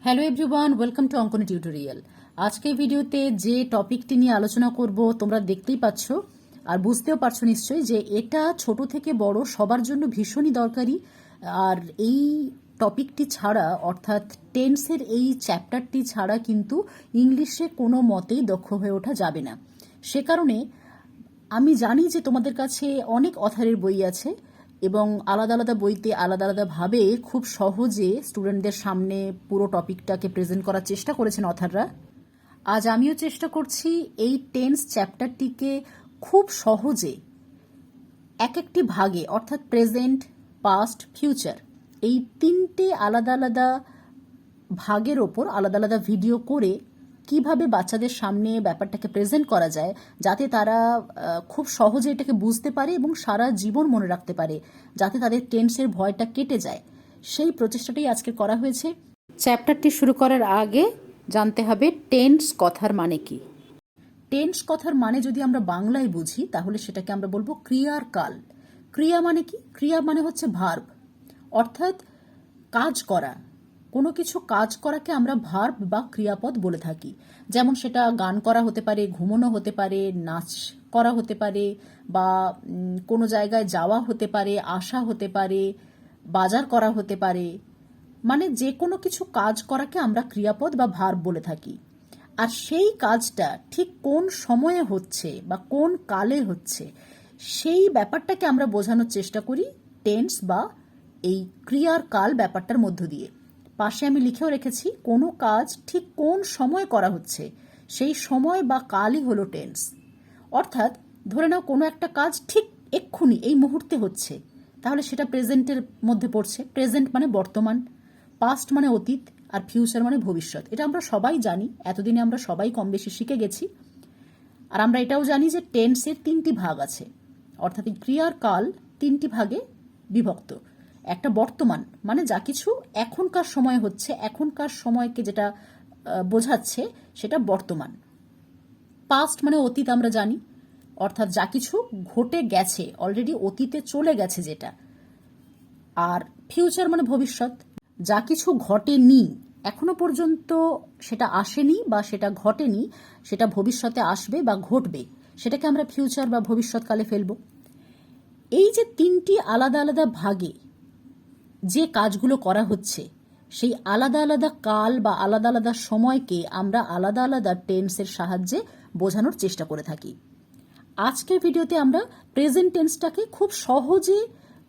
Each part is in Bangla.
হ্যালো এভরিওয়ান, ওয়েলকাম টু অঙ্কন টিউটোরিয়াল। আজকের ভিডিওতে যে টপিকটি নিয়ে আলোচনা করব তোমরা দেখতেই পাচ্ছ আর বুঝতেও পারছো নিশ্চয়ই যে এটা ছোট থেকে বড় সবার জন্য ভীষণই দরকারি। আর এই টপিকটি ছাড়া অর্থাৎ টেন্সের এই চ্যাপ্টারটি ছাড়া কিন্তু ইংলিশে কোনো মতেই দক্ষ হয়ে ওঠা যাবে না। সে কারণে আমি জানি যে তোমাদের কাছে অনেক অথারের বই আছে এবং আলাদা আলাদা বইতে আলাদা আলাদাভাবে খুব সহজে স্টুডেন্টদের সামনে পুরো টপিকটাকে প্রেজেন্ট করার চেষ্টা করেছেন অথাররা। আজ আমিও চেষ্টা করছি এই টেন্স চ্যাপ্টারটিকে খুব সহজে এক একটি ভাগে অর্থাৎ প্রেজেন্ট, পাস্ট, ফিউচার এই তিনটে আলাদা আলাদা ভাগের ওপর আলাদা আলাদা ভিডিও করে কিভাবে বাচ্চাদের সামনে ব্যাপারটাকে প্রেজেন্ট করা যায় যাতে তারা খুব সহজে এটাকে বুঝতে পারে এবং সারা জীবন মনে রাখতে পারে, যাতে তাদের টেন্সের ভয়টা কেটে যায়, সেই প্রচেষ্টাটাই আজকে করা হয়েছে। চ্যাপ্টারটি শুরু করার আগে জানতে হবে টেন্স কথার মানে কি। টেন্স কথার মানে যদি আমরা বাংলায় বুঝি তাহলে সেটাকে আমরা বলবো ক্রিয়ার কাল। ক্রিয়া মানে কি? ক্রিয়া মানে হচ্ছে ভার্ব, অর্থাৎ কাজ করা। কোনো কিছু কাজ করাকে আমরা ভার্ব বা ক্রিয়াপদ বলে থাকি। যেমন সেটা গান করা হতে পারে, ঘুমোনো হতে পারে, নাচ করা হতে পারে, বা কোনো জায়গায় যাওয়া হতে পারে, আসা হতে পারে, বাজার করা হতে পারে। মানে যে কোনো কিছু কাজ করাকে আমরা ক্রিয়াপদ বা ভার্ব বলে থাকি। আর সেই কাজটা ঠিক কোন সময়ে হচ্ছে বা কোন কালে হচ্ছে সেই ব্যাপারটাকে আমরা বোঝানোর চেষ্টা করি টেন্স বা এই ক্রিয়ার কাল ব্যাপারটার মধ্য দিয়ে। পাশে আমি লিখেও রেখেছি কোনো কাজ ঠিক কোন সময় করা হচ্ছে সেই সময় বা কালই হলো টেন্স। অর্থাৎ ধরে নাও কোনো একটা কাজ ঠিক এক্ষুনি এই মুহূর্তে হচ্ছে, তাহলে সেটা প্রেজেন্টের মধ্যে পড়ছে। প্রেজেন্ট মানে বর্তমান, পাস্ট মানে অতীত, আর ফিউচার মানে ভবিষ্যৎ। এটা আমরা সবাই জানি, এতদিনে আমরা সবাই কম বেশি শিখে গেছি। আর আমরা এটাও জানি যে টেন্সের তিনটি ভাগ আছে, অর্থাৎ এই ক্রিয়ার কাল তিনটি ভাগে বিভক্ত। একটা বর্তমান মানে যা কিছু এখনকার সময় হচ্ছে, এখনকার সময়কে যেটা বোঝাচ্ছে সেটা বর্তমান। পাস্ট মানে অতীত আমরা জানি, অর্থাৎ যা কিছু ঘটে গেছে, অলরেডি অতীতে চলে গেছে যেটা। আর ফিউচার মানে ভবিষ্যৎ, যা কিছু ঘটেনি এখনো পর্যন্ত, সেটা আসেনি বা সেটা ঘটেনি, সেটা ভবিষ্যতে আসবে বা ঘটবে, সেটাকে আমরা ফিউচার বা ভবিষ্যৎকালে ফেলব। এই যে তিনটি আলাদা আলাদা ভাগে যে কাজগুলো করা হচ্ছে সেই আলাদা আলাদা কাল বা আলাদা আলাদা সময়কে আমরা আলাদা আলাদা টেন্সের সাহায্যে বোঝানোর চেষ্টা করে থাকি। আজকের ভিডিওতে আমরা প্রেজেন্ট টেন্সটাকে খুব সহজে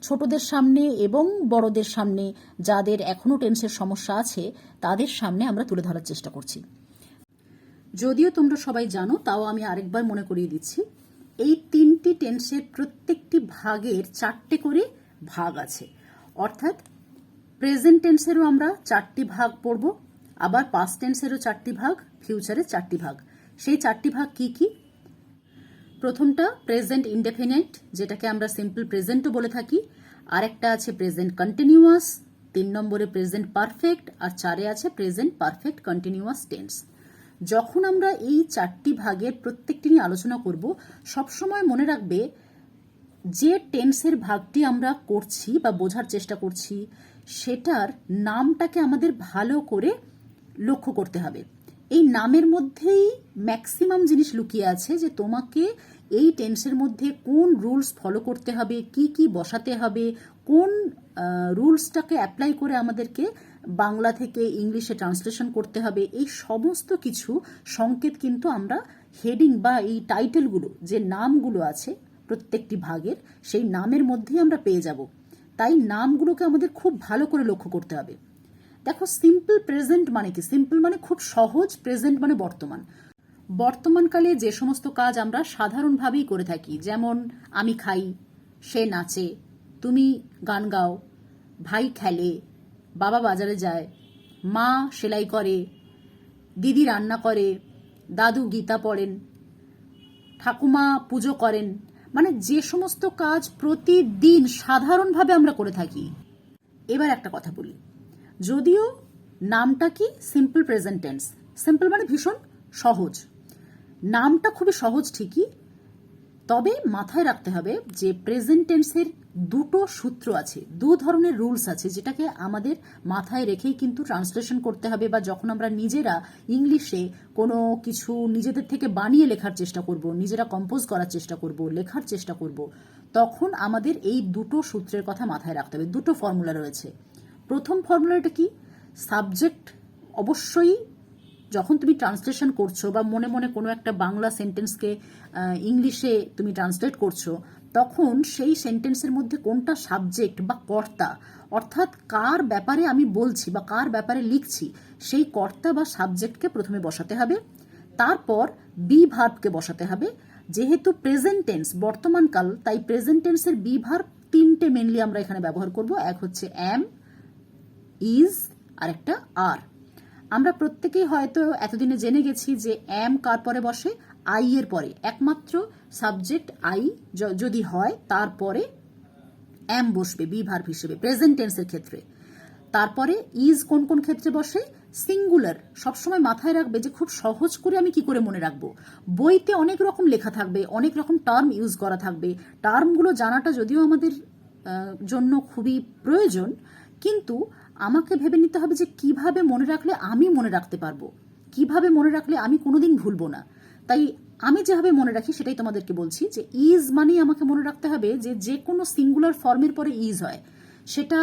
ছোটদের সামনে এবং বড়দের সামনে, যাদের এখনো টেন্সের সমস্যা আছে তাদের সামনে আমরা তুলে ধরার চেষ্টা করছি। যদিও তোমরা সবাই জানো, তাও আমি আরেকবার মনে করিয়ে দিচ্ছি, এই তিনটি টেন্সের প্রত্যেকটি ভাগের চারটে করে ভাগ আছে। অর্থাৎ প্রেজেন্ট টেন্সেরও আমরা চারটি ভাগ পড়ব, আবার পাস্ট টেন্সেরও চারটি ভাগ, ফিউচারের চারটি ভাগ। সেই চারটি ভাগ কি কি? প্রথমটা প্রেজেন্ট ইনডেফিনিট, যেটাকে আমরা সিম্পল প্রেজেন্টও বলে থাকি। আরেকটা আছে প্রেজেন্ট কন্টিনিউয়াস, 3 নম্বরে প্রেজেন্ট পারফেক্ট, আর 4-এ আছে প্রেজেন্ট পারফেক্ট কন্টিনিউয়াস টেন্স। যখন আমরা এই চারটি ভাগের প্রত্যেকটি নিয়ে আলোচনা করব, সবসময় মনে রাখবে যে টেন্সের ভাগটি আমরা করছি বা বোঝার চেষ্টা করছি সেটার নামটাকে আমাদের ভালো করে লক্ষ্য করতে হবে। এই নামের মধ্যেই ম্যাক্সিমাম জিনিস লুকিয়ে আছে, যে তোমাকে এই টেন্সের মধ্যে কোন রুলস ফলো করতে হবে, কি কি বসাতে হবে, কোন রুলসটাকে অ্যাপ্লাই করে আমাদেরকে বাংলা থেকে ইংলিশে ট্রান্সলেশন করতে হবে, এই সমস্ত কিছু সংকেত কিন্তু আমরা হেডিং বা এই টাইটেলগুলো, যে নামগুলো আছে প্রত্যেকটি ভাগের, সেই নামের মধ্যেই আমরা পেয়ে যাব। তাই নামগুলোকে আমাদের খুব ভালো করে লক্ষ্য করতে হবে। দেখো, সিম্পল প্রেজেন্ট মানে কি? সিম্পল মানে খুব সহজ, প্রেজেন্ট মানে বর্তমান। বর্তমানকালে যে সমস্ত কাজ আমরা সাধারণভাবেই করে থাকি, যেমন আমি খাই, সে নাচে, তুমি গান গাও, ভাই খেলে, বাবা বাজারে যায়, মা সেলাই করে, দিদি রান্না করে, দাদু গীতা পড়েন, ঠাকুমা পুজো করেন, মানে যে সমস্ত কাজ প্রতিদিন সাধারণভাবে আমরা করে থাকি। এবার একটা কথা বলি, যদিও নামটা কি সিম্পল প্রেজেন্ট টেন্স, সিম্পল মানে ভীষণ সহজ, নামটা খুবই সহজ ঠিকই, তবে মাথায় রাখতে হবে যে প্রেজেন্ট টেন্সের দুটো সূত্র আছে, দু ধরনের রুলস আছে, যেটাকে আমাদের মাথায় রেখেই কিন্তু ট্রান্সলেশন করতে হবে, বা যখন আমরা নিজেরা ইংলিশে কোনো কিছু নিজেদের থেকে বানিয়ে লেখার চেষ্টা করব, নিজেরা কম্পোজ করার চেষ্টা করব, লেখার চেষ্টা করব, তখন আমাদের এই দুটো সূত্রের কথা মাথায় রাখতে হবে। দুটো ফর্মুলা রয়েছে। প্রথম ফর্মুলাটা কি? সাবজেক্ট অবশ্যই যখন তুমি ট্রান্সলেশন করছো বা মনে মনে কোনো একটা বাংলা সেন্টেন্সকে ইংলিশে তুমি ট্রান্সলেট করছো, তখন সেই সেন্টেন্সের মধ্যে কোনটা সাবজেক্ট বা কর্তা, অর্থাৎ কার ব্যাপারে আমি বলছি বা কার ব্যাপারে লিখছি, সেই কর্তা বা সাবজেক্টকে প্রথমে বসাতে হবে। তারপর বি ভার্বকে বসাতে হবে। যেহেতু প্রেজেন্ট টেন্স বর্তমানকাল, তাই প্রেজেন্ট টেন্সের বি ভার্ব তিনটে মেনলি আমরা এখানে ব্যবহার করব। এক হচ্ছে অ্যাম, ইজ, আর একটা আর। আমরা প্রত্যেকেই হয়তো এতদিনে জেনে গেছি যে অ্যাম কার পরে বসে? আই এর পরে। একমাত্র সাবজেক্ট আই যদি হয় তারপরে অ্যাম বসবে বি ভার্ব হিসেবে প্রেজেন্ট টেন্সের ক্ষেত্রে। তারপরে ইজ কোন কোন ক্ষেত্রে বসে? সিঙ্গুলার। সবসময় মাথায় রাখবে যে খুব সহজ করে আমি কি করে মনে রাখবো। বইতে অনেক রকম লেখা থাকবে, অনেক রকম টার্ম ইউজ করা থাকবে। টার্মগুলো জানাটা যদিও আমাদের জন্য খুবই প্রয়োজন, কিন্তু আমাকে ভেবে নিতে হবে যে কিভাবে মনে রাখলে আমি মনে রাখতে পারবো, কিভাবে মনে রাখলে আমি কোনোদিন ভুলবো না। তাই আমি যেভাবে মনে রাখি সেটাই তোমাদেরকে বলছি, যে ইজ মানেই আমাকে মনে রাখতে হবে যে কোনো সিঙ্গুলার ফর্মের পরে ইজ হয়। সেটা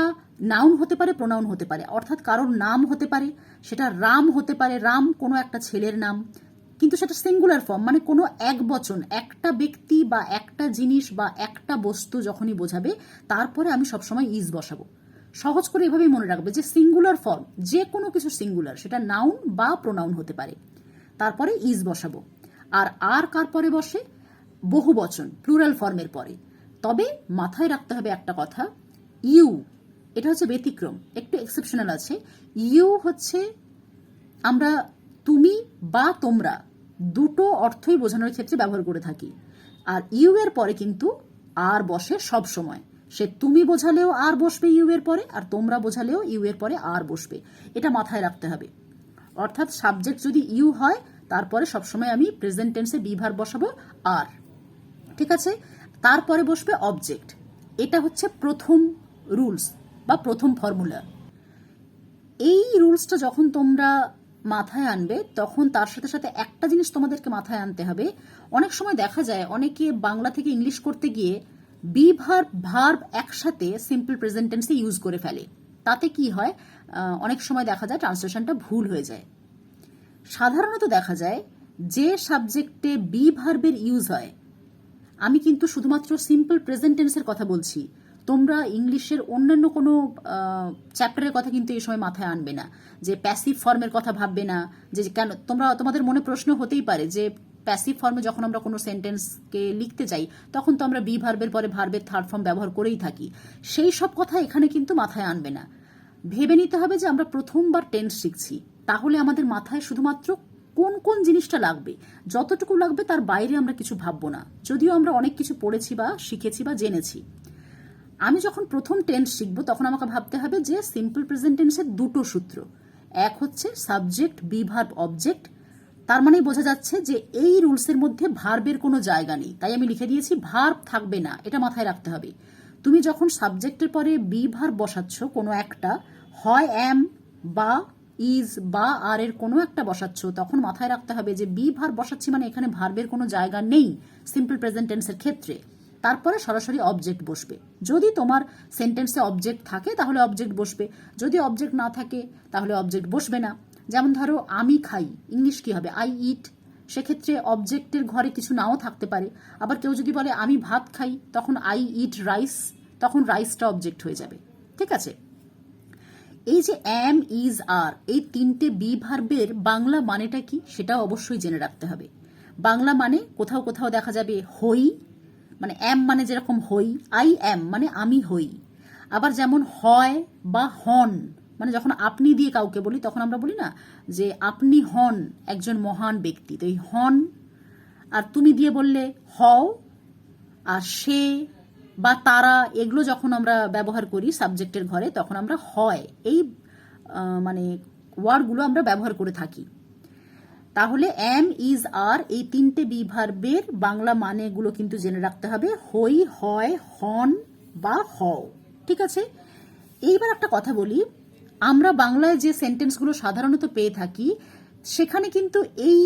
নাউন হতে পারে, প্রোনাউন হতে পারে, অর্থাৎ কারোর নাম হতে পারে, সেটা রাম হতে পারে, রাম কোনো একটা ছেলের নাম, কিন্তু সেটা সিঙ্গুলার ফর্ম, মানে কোনো এক বচন, একটা ব্যক্তি বা একটা জিনিস বা একটা বস্তু যখনই বোঝাবে, তারপরে আমি সবসময় ইজ বসাবো। সহজ করে এভাবেই মনে রাখবে যে সিঙ্গুলার ফর্ম, যে কোনো কিছু সিঙ্গুলার, সেটা নাউন বা প্রোনাউন হতে পারে, তারপরে ইজ বসাবো। আর কার পরে বসে? বহু বচন, প্লুরাল ফর্মের পরে। তবে মাথায় রাখতে হবে একটা কথা, ইউ, এটা হচ্ছে ব্যতিক্রম, একটু এক্সেপশনাল আছে। ইউ হচ্ছে আমরা তুমি বা তোমরা দুটো অর্থই বোঝানোর ক্ষেত্রে ব্যবহার করে থাকি। আর ইউ এর পরে কিন্তু আর বসে সব সময়। সে তুমি বোঝালেও আর বসবে ইউ এর পরে, আর তোমরা বোঝালেও ইউ এর পরে আর বসবে। এটা মাথায় রাখতে হবে। অর্থাৎ সাবজেক্ট যদি ইউ হয়, তারপরে সবসময় আমি প্রেজেন্ট টেন্সে বি ভার্ব বসাবো আর। ঠিক আছে? তারপরে বসবে অবজেক্ট। এটা হচ্ছে প্রথম রুলস বা প্রথম ফর্মুলা। এই রুলসটা যখন তোমরা মাথায় আনবে, তখন তার সাথে সাথে একটা জিনিস তোমাদেরকে মাথায় আনতে হবে। অনেক সময় দেখা যায় অনেকে বাংলা থেকে ইংলিশ করতে গিয়ে বি ভার্ব ভার্ব একসাথে সিম্পল প্রেজেন্ট টেন্সে ইউজ করে ফেলে। তাতে কি হয়? অনেক সময় দেখা যায় ট্রান্সলেশনটা ভুল হয়ে যায়। সাধারণত দেখা যায় যে সাবজেক্টে বি ভার্বের ইউজ হয়, আমি কিন্তু শুধুমাত্র সিম্পল প্রেজেন্ট টেন্সের কথা বলছি, তোমরা ইংলিশের অন্যান্য কোনো চ্যাপ্টারের কথা কিন্তু এই সময় মাথায় আনবে না, যে প্যাসিভ ফর্মের কথা ভাববে না। যে কেন তোমাদের মনে প্রশ্ন হতেই পারে যে প্যাসিভ ফর্মে যখন আমরা কোনো সেন্টেন্সকে লিখতে যাই, তখন তো আমরা বি ভার্বের পরে ভার্বের থার্ড ফর্ম ব্যবহার করেই থাকি। সেই সব কথা এখানে কিন্তু মাথায় আনবে না। ভেবে নিতে হবে যে আমরা প্রথমবার টেন্স শিখছি, তাহলে আমাদের মাথায় শুধুমাত্র কোন কোন জিনিসটা লাগবে, যতটুকু লাগবে তার বাইরে আমরা কিছু ভাববো না, যদিও আমরা অনেক কিছু পড়েছি বা শিখেছি বা জেনেছি। আমি যখন প্রথম টেন্স শিখবো, তখন আমাকে ভাবতে হবে যে সিম্পল প্রেজেন্ট টেন্সের দুটো সূত্র। এক হচ্ছে সাবজেক্ট বি ভার্ব অবজেক্ট। তার মানেই বোঝা যাচ্ছে যে এই রুলসের মধ্যে ভার্বের কোনো জায়গা নেই, তাই আমি লিখে দিয়েছি ভার্ব থাকবে না। এটা মাথায় রাখতে হবে। তুমি যখন সাবজেক্টের পরে বি ভার্ব বসাচ্ছ কোনো একটা, হয় অ্যাম বা ইজ বা আর এর কোনো একটা বসাচ্ছ, তখন মাথায় রাখতে হবে যে বি ভার্ব বসাচ্ছি মানে এখানে ভার্বের কোনো জায়গা নেই সিম্পল প্রেজেন্ট টেন্সের ক্ষেত্রে। তারপরে সরাসরি অবজেক্ট বসবে। যদি তোমার সেন্টেন্সে অবজেক্ট থাকে তাহলে অবজেক্ট বসবে, যদি অবজেক্ট না থাকে তাহলে অবজেক্ট বসবে না। যেমন ধরো আমি খাই, ইংলিশ কি হবে? I eat. সেক্ষেত্রে অবজেক্টের ঘরে কিছু নাও থাকতে পারে। আবার কেউ যদি বলে আমি ভাত খাই, তখন আই ইট রাইস, তখন রাইসটা অবজেক্ট হয়ে যাবে। ঠিক আছে? এই যে অ্যাম, ইজ, আর, এই তিনটে বি ভার্বের বাংলা মানেটা কি সেটাও অবশ্যই জেনে রাখতে হবে। বাংলা মানে কোথাও কোথাও দেখা যাবে হই, মানে অ্যাম মানে যেরকম হই, আই অ্যাম মানে আমি হই। আবার যেমন হয় বা হন, মানে যখন আপনি দিয়ে কাউকে বলি তখন আমরা বলি না যে আপনি হন একজন মহান ব্যক্তি, তো এই হন। আর তুমি দিয়ে বললে হও। আর সে বা তারা, এগুলো যখন আমরা ব্যবহার করি সাবজেক্টের ঘরে, তখন আমরা হয় এই মানে ওয়ার্ডগুলো আমরা ব্যবহার করে থাকি। তাহলে অ্যাম, ইজ, আর এই তিনটে বি ভার্বের বাংলা মানেগুলো কিন্তু জেনে রাখতে হবে। হই, হয়, হন বা হও। ঠিক আছে, এইবার একটা কথা বলি, আমরা বাংলায় যে সেন্টেন্সগুলো সাধারণত পেয়ে থাকি সেখানে কিন্তু এই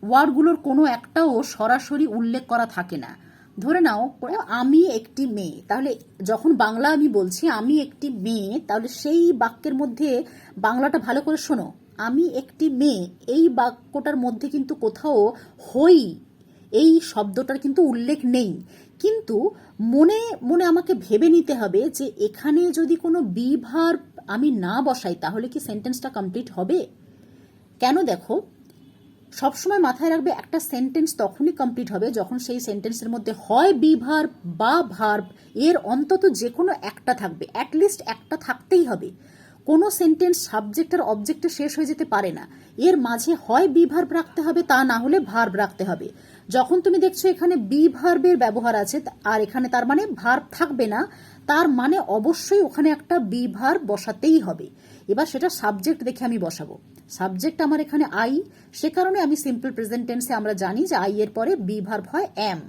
ওয়ার্ডগুলোর কোনো একটাও সরাসরি উল্লেখ করা থাকে না। ধরে নাও আমি একটি মেয়ে, তাহলে যখন বাংলা আমি বলছি আমি একটি মেয়ে, তাহলে সেই বাক্যের মধ্যে বাংলাটা ভালো করে শোনো, আমি একটি মেয়ে, এই বাক্যটার মধ্যে কিন্তু কোথাও হই এই শব্দটার কিন্তু উল্লেখ নেই। কিন্তু মনে মনে আমাকে ভেবে নিতে হবে যে এখানে যদি কোনো বি ভার্ব আমি না বসাই তাহলে কি সেন্টেন্সটা কমপ্লিট হবে? কেন? দেখো, সবসময় মাথায় রাখবে একটা সেন্টেন্স তখনই কমপ্লিট হবে যখন সেই সেন্টেন্সের মধ্যে হয় বি ভার্ব বা ভার্ব, এর অন্তত যে কোনো একটা থাকবে, অ্যাটলিস্ট একটা থাকতেই হবে। কোনো সেন্টেন্স সাবজেক্ট আর অবজেক্টে শেষ হয়ে যেতে পারে না, এর মাঝে হয় বি ভার্ব রাখতে হবে, তা না হলে ভার্ব রাখতে হবে। যখন তুমি দেখছো এখানে বি ভার্বের ব্যবহার আছে আর এখানে তার মানে ভার্ব থাকবে না, তার মানে অবশ্যই ওখানে একটা বি ভার্ব বসাতেই হবে। এবার সেটা সাবজেক্ট দেখে আমি বসাবো। সাবজেক্ট আমার এখানে আই, সে কারণে আমি সিম্পল প্রেজেন্ট টেন্সে আমরা জানি যে আই এর পরে বি ভার্ব হয় এম।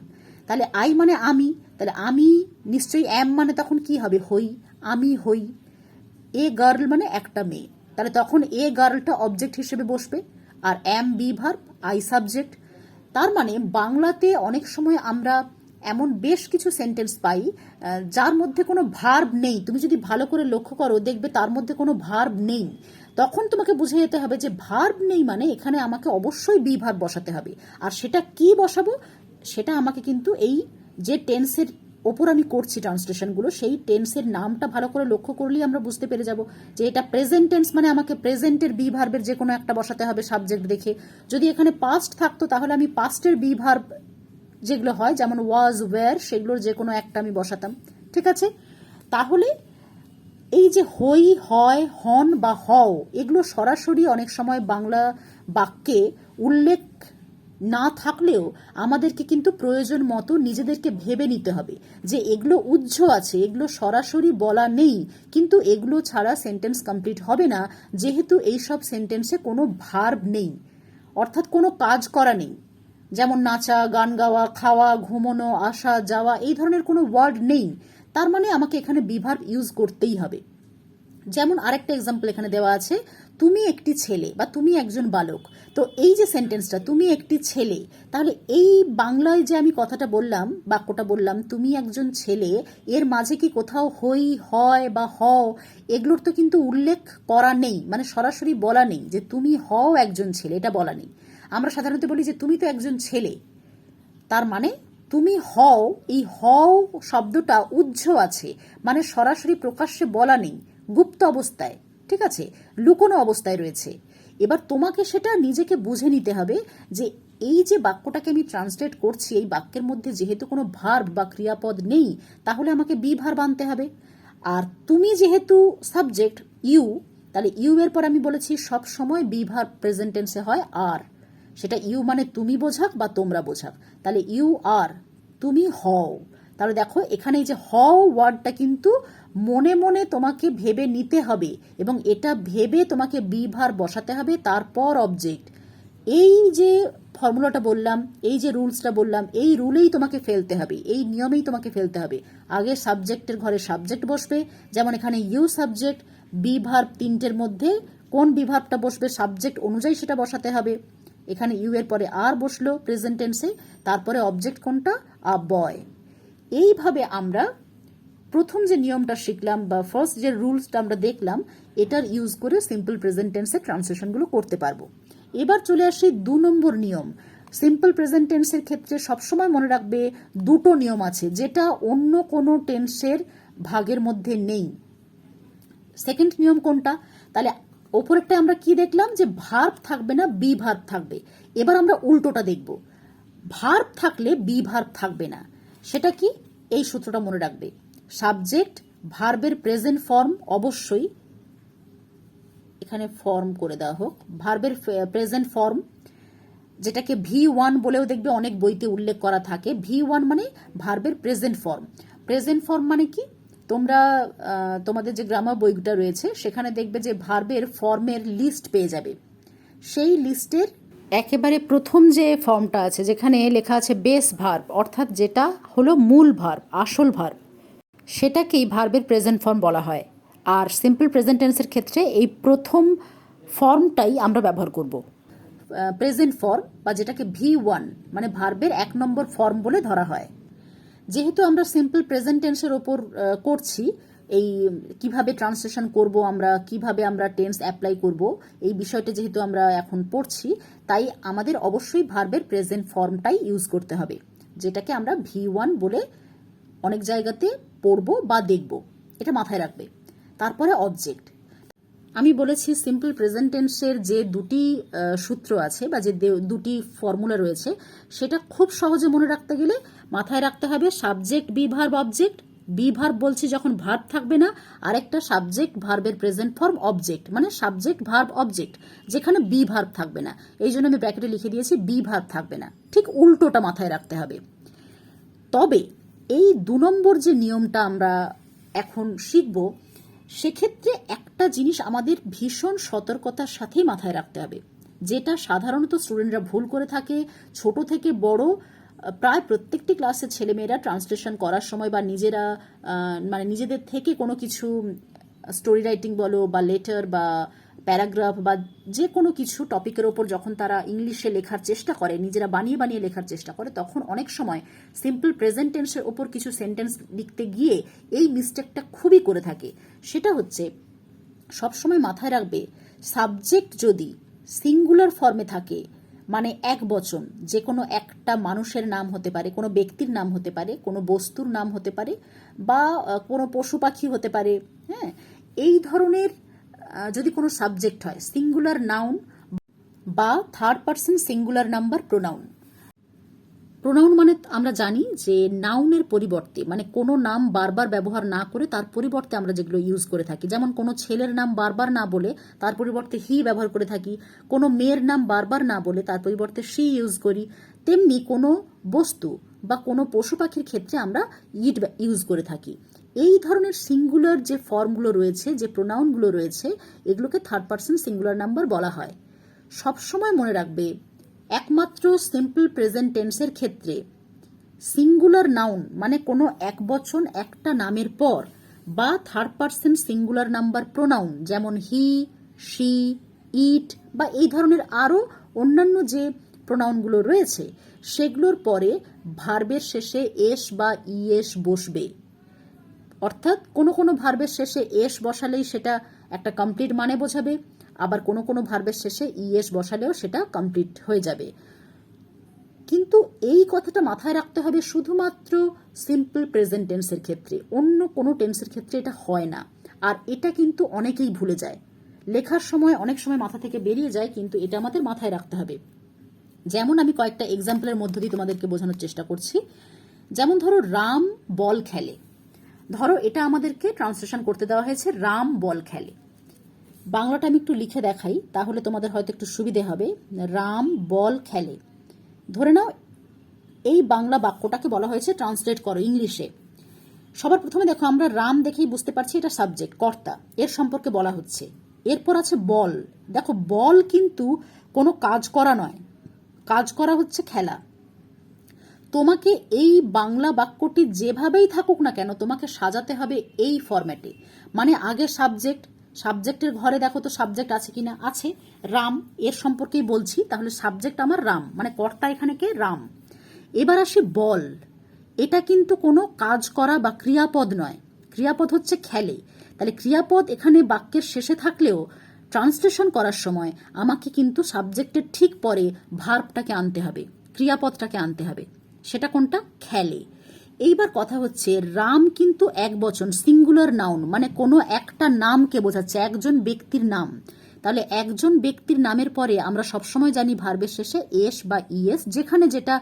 তাহলে আই মানে আমি, তাহলে আমি নিশ্চয়ই এম মানে তখন কি হবে? হই, আমি হই। এ গার্ল মানে একটা মেয়ে, তাহলে তখন এ গার্লটা অবজেক্ট হিসেবে বসবে আর am be verb, I subject. তার মানে বাংলাতে অনেক সময় আমরা এমন বেশ কিছু সেন্টেন্স পাই যার মধ্যে কোনো ভার্ব নেই। তুমি যদি ভালো করে লক্ষ্য করো দেখবে তার মধ্যে কোনো ভার্ব নেই। তখন তোমাকে বুঝে যেতে হবে যে ভার্ব নেই মানে এখানে আমাকে অবশ্যই বি ভার্ব বসাতে হবে। আর সেটা কি বসাবো সেটা আমাকে কিন্তু এই যে টেন্সের ওপর আমি করছি ট্রান্সলেশনগুলো, সেই টেন্সের নামটা ভালো করে লক্ষ্য করলেই আমরা বুঝতে পেরে যাব যে এটা প্রেজেন্ট টেন্স, মানে আমাকে প্রেজেন্টের বি ভার্বের যে কোনো একটা বসাতে হবে সাবজেক্ট দেখে। যদি এখানে পাস্ট থাকতো তাহলে আমি পাস্টের বি ভার্ব যেগুলো হয় যেমন ওয়াজ, ওয়্যার, সেগুলোর যে কোনো একটা আমি বসাতাম। ঠিক আছে, তাহলে এই যে হই, হয়, হন বা হও, এগুলো সরাসরি অনেক সময় বাংলা বাক্যে উল্লেখ না থাকলেও আমাদেরকে কিন্তু প্রয়োজন মতো নিজেদেরকে ভেবে নিতে হবে যে এগুলো উহ্য আছে, এগুলো সরাসরি বলা নেই, কিন্তু এগুলো ছাড়া সেন্টেন্স কমপ্লিট হবে না, যেহেতু এইসব সেন্টেন্সে কোনো ভার্ব নেই, অর্থাৎ কোনো কাজ করা নেই। যেমন নাচা, গান গাওয়া, খাওয়া, ঘুমানো, আসা যাওয়া, এই ধরনের কোনো ওয়ার্ড নেই। তার মানে আমাকে এখানে বি ভার্ব ইউজ করতেই হবে। যেমন আরেকটা এক্সাম্পল এখানে দেওয়া আছে, তুমি একটি ছেলে বা তুমি একজন বালক। তো এই যে সেন্টেন্সটা তুমি একটি ছেলে, তাহলে এই বাংলায় যে আমি কথাটা বললাম, বাক্যটা বললাম তুমি একজন ছেলে, এর মাঝে কি কোথাও হই, হয় বা হও এগুলোর তো কিন্তু উল্লেখ করা নেই, মানে সরাসরি বলা নেই যে তুমি হও একজন ছেলে, এটা বলা নেই। আমরা সাধারণত বলি যে তুমি তো একজন ছেলে, তার মানে তুমি হও, এই হও শব্দটা উহ্য আছে, মানে সরাসরি প্রকাশ্যে বলা নেই, গুপ্ত অবস্থায়, ঠিক আছে, লুকোনো অবস্থায় রয়েছে। এবার তোমাকে সেটা নিজেকে বুঝে নিতে হবে যে এই যে বাক্যটাকে আমি ট্রান্সলেট করছি, এই বাক্যের মধ্যে যেহেতু কোনো ভার্ব বা ক্রিয়াপদ নেই, তাহলে আমাকে বি ভার্ব আনতে হবে। আর তুমি যেহেতু সাবজেক্ট ইউ, তাহলে ইউ এর পর আমি বলেছি সব সময় বি ভার্ব প্রেজেন্ট টেন্সে হয় আর, সেটা ইউ মানে তুমি বোঝাক বা তোমরা বোঝাক। তাহলে ইউ আর, তুমি হও। তাহলে দেখো এখানে এই যে হও ওয়ার্ডটা কিন্তু মনে মনে তোমাকে ভেবে নিতে হবে এবং এটা ভেবে তোমাকে বি ভার্ব বসাতে হবে, তারপর অবজেক্ট। এই যে ফর্মুলাটা বললাম, এই যে রুলসটা বললাম, এই রুলেই তোমাকে ফেলতে হবে, এই নিয়মেই তোমাকে ফেলতে হবে। আগে সাবজেক্টের ঘরে সাবজেক্ট বসবে, যেমন এখানে ইউ সাবজেক্ট, বি ভার্ব তিনটের মধ্যে কোন বি ভার্বটা বসবে সাবজেক্ট অনুযায়ী সেটা বসাতে হবে। এখানে ইউ এর পরে আর বসলো প্রেজেন্ট টেন্সে, তারপরে অবজেক্ট কোনটা? আ বয়। এইভাবে আমরা প্রথম যে নিয়মটা শিখলাম বা ফার্স্ট যে রুলসটা আমরা দেখলাম, এটার ইউজ করে সিম্পল প্রেজেন্ট টেন্সের ট্রান্সলেশনগুলো করতে পারবো। এবার চলে আসি 2 নম্বর নিয়ম। সিম্পল প্রেজেন্ট টেন্সের ক্ষেত্রে সবসময় মনে রাখবে দুটো নিয়ম আছে যেটা অন্য কোনো টেন্সের ভাগের মধ্যে নেই। সেকেন্ড নিয়ম কোনটা? তাহলে ওপরেরটা আমরা কি দেখলাম যে ভার্ব থাকবে না, বি ভার্ব থাকবে। এবার আমরা উল্টোটা দেখব, ভার্ব থাকলে বি ভার্ব থাকবে না। সেটা কি? এই সূত্রটা মনে রাখবে, সাবজেক্ট ভার্বের প্রেজেন্ট ফর্ম অবশ্যই, এখানে ফর্ম করে দেওয়া হোক, ভার্বের প্রেজেন্ট ফর্ম, যেটাকে V1 বলেও দেখবে অনেক বইতে উল্লেখ করা থাকে। V1 মানে ভার্বের প্রেজেন্ট ফর্ম। প্রেজেন্ট ফর্ম মানে কি? তোমরা তোমাদের যে গ্রামার বইটা রয়েছে সেখানে দেখবে যে ভার্বের ফর্মের লিস্ট পেয়ে যাবে। সেই লিস্টের একেবারে প্রথম যে ফর্মটা আছে যেখানে লেখা আছে বেস ভার্ব, অর্থাৎ যেটা হলো মূল ভার্ব, আসল ভার্ব, সেটাকেই ভার্বের প্রেজেন্ট ফর্ম বলা হয়। আর সিম্পল প্রেজেন্ট টেন্সের ক্ষেত্রে এই প্রথম ফর্মটাই আমরা ব্যবহার করব। প্রেজেন্ট ফর্ম বা যেটাকে V1 মানে ভার্বের 1 নম্বর ফর্ম বলে ধরা হয়। যেহেতু আমরা সিম্পল প্রেজেন্ট টেন্সের ওপর করছি, এই কিভাবে ট্রান্সলেশন করব, আমরা কিভাবে আমরা টেন্স অ্যাপ্লাই করব, এই বিষয়টা যেহেতু আমরা এখন পড়ছি, তাই আমাদের অবশ্যই ভার্বের প্রেজেন্ট ফর্মটাই ইউজ করতে হবে, যেটাকে আমরা V1 বলে অনেক জায়গাতে পড়ব বা দেখব, এটা মাথায় রাখবে। তারপরে অবজেক্ট। আমি বলেছি সিম্পল প্রেজেন্ট টেন্সের যে দুটি সূত্র আছে বা যে দুটি ফর্মুলা রয়েছে, সেটা খুব সহজে মনে রাখতে গেলে মাথায় রাখতে হবে subject be verb object. Be verb বলছি যখন ভার্ব থাকবে না, আরেকটা সাবজেক্ট ভার্বের প্রেজেন্ট ফর্ম অবজেক্ট, মানে সাবজেক্ট ভার্ব অবজেক্ট, যেখানে বি ভার্ব থাকবে না। এই জন্য আমি ব্র্যাকেটে লিখে দিয়েছি বি ভার্ব থাকবে না, ঠিক উল্টোটা মাথায় রাখতে হবে। তবে এই 2 নম্বর যে নিয়মটা আমরা এখন শিখব, সেক্ষেত্রে একটা জিনিস আমাদের ভীষণ সতর্কতার সাথেই মাথায় রাখতে হবে, যেটা সাধারণত স্টুডেন্টরা ভুল করে থাকে। ছোট থেকে বড় প্রায় প্রত্যেকটি ক্লাসের ছেলেমেয়েরা ট্রান্সলেশন করার সময় বা নিজেরা মানে নিজেদের থেকে কোনো কিছু স্টোরি রাইটিং বলো বা লেটার বা প্যারাগ্রাফ বা যে কোনো কিছু টপিকের ওপর যখন তারা ইংলিশে লেখার চেষ্টা করে, নিজেরা বানিয়ে বানিয়ে লেখার চেষ্টা করে, তখন অনেক সময় সিম্পল প্রেজেন্ট টেন্সের ওপর কিছু সেন্টেন্স লিখতে গিয়ে এই মিস্টেকটা খুবই করে থাকে। সেটা হচ্ছে, সবসময় মাথায় রাখবে সাবজেক্ট যদি সিঙ্গুলার ফর্মে থাকে, মানে এক বচন, যে কোনো একটা মানুষের নাম হতে পারে, কোনো ব্যক্তির নাম হতে পারে, কোনো বস্তুর নাম হতে পারে, বা কোনো পশু পাখি হতে পারে, হ্যাঁ, এই ধরনের যদি কোনো সাবজেক্ট হয়, সিঙ্গুলার নাউন বা third person singular number pronoun. Pronoun মানে আমরা জানি যে নাউনের পরিবর্তে, মানে কোনো নাম বারবার ব্যবহার না করে তার পরিবর্তে আমরা যেগুলো ইউজ করে থাকি, যেমন কোনো ছেলের নাম বারবার না বলে তার পরিবর্তে হি ব্যবহার করে থাকি, কোনো মেয়ের নাম বারবার না বলে তার পরিবর্তে শি ইউজ করি, তেমনি কোনো বস্তু বা কোনো পশু পাখির ক্ষেত্রে আমরা ইট ইউজ করে থাকি। এই ধরনের সিঙ্গুলার যে ফর্মগুলো রয়েছে, যে প্রোনাউনগুলো রয়েছে, এগুলোকে থার্ড পারসন সিঙ্গুলার নাম্বার বলা হয়। সবসময় মনে রাখবে, একমাত্র সিম্পল প্রেজেন্ট টেন্সের ক্ষেত্রে সিঙ্গুলার নাউন মানে কোনো এক বচন একটা নামের পর বা third person singular number pronoun, যেমন হি, শি, ইট বা এই ধরনের আরও অন্যান্য যে প্রোনাউনগুলো রয়েছে, সেগুলোর পরে ভার্বের শেষে এস বা ইএস বসবে। অর্থাৎ কোনো কোনো ভার্বের শেষে এস বসালেই সেটা একটা কমপ্লিট মানে বোঝাবে, আবার কোনো কোনো ভার্বের শেষে ইএস বসালেও সেটা কমপ্লিট হয়ে যাবে। কিন্তু এই কথাটা মাথায় রাখতে হবে শুধুমাত্র সিম্পল প্রেজেন্ট টেন্সের ক্ষেত্রে, অন্য কোনো টেন্সের ক্ষেত্রে এটা হয় না। আর এটা কিন্তু অনেকেই ভুলে যায়, লেখার সময় অনেক সময় মাথা থেকে বেরিয়ে যায়, কিন্তু এটা আমাদের মাথায় রাখতে হবে। যেমন আমি কয়েকটা এক্সাম্পলের মধ্য দিয়ে তোমাদেরকে বোঝানোর চেষ্টা করছি। যেমন ধরো রাম বল খেলে, ধরো এটা আমাদেরকে ট্রান্সলেশন করতে দেওয়া হয়েছে রাম বল খেলে। বাংলাটা আমি একটু লিখে দেখাই, তাহলে তোমাদের হয়তো একটু সুবিধে হবে। রাম বল খেলে, ধরে নাও এই বাংলা বাক্যটাকে বলা হয়েছে ট্রান্সলেট করো ইংলিশে। সবার প্রথমে দেখো, আমরা রাম দেখেই বুঝতে পারছি এটা সাবজেক্ট, কর্তা, এর সম্পর্কে বলা হচ্ছে। এরপর আছে বল। দেখো বল কিন্তু কোনো কাজ করা নয়, কাজ করা হচ্ছে খেলা। তোমাকে এই বাংলা বাক্যটি যেভাবেই থাকুক না কেন, তোমাকে সাজাতে হবে এই ফরম্যাটে। মানে আগে সাবজেক্ট, সাবজেক্টের ঘরে দেখো তো সাবজেক্ট আছে কিনা, আছে, রাম, এর সম্পর্কেই বলছি, তাহলে সাবজেক্ট আমার রাম, মানে কর্তা এখানে কে, রাম। এবার আসি বল। এটা কিন্তু কোনো কাজ করা বা ক্রিয়াপদ নয়, ক্রিয়াপদ হচ্ছে খেলে। তাহলে ক্রিয়াপদ এখানে বাক্যের শেষে থাকলেও ট্রান্সলেশন করার সময় আমাকে কিন্তু সাবজেক্টের ঠিক পরে ভার্বটাকে আনতে হবে, ক্রিয়াপদটাকে আনতে হবে। সেটা কোনটা, খেলে। এইবার কথা হচ্ছে, রাম কিন্তু এক বচন সিঙ্গুলার নাউন, মানে কোনো একটা নামকে বোঝাচ্ছে, একজন ব্যক্তির নাম। তাহলে একজন ব্যক্তির নামের পরে আমরা সবসময় জানি ভার্বের শেষে এস বা ইএস, যেখানে যেটা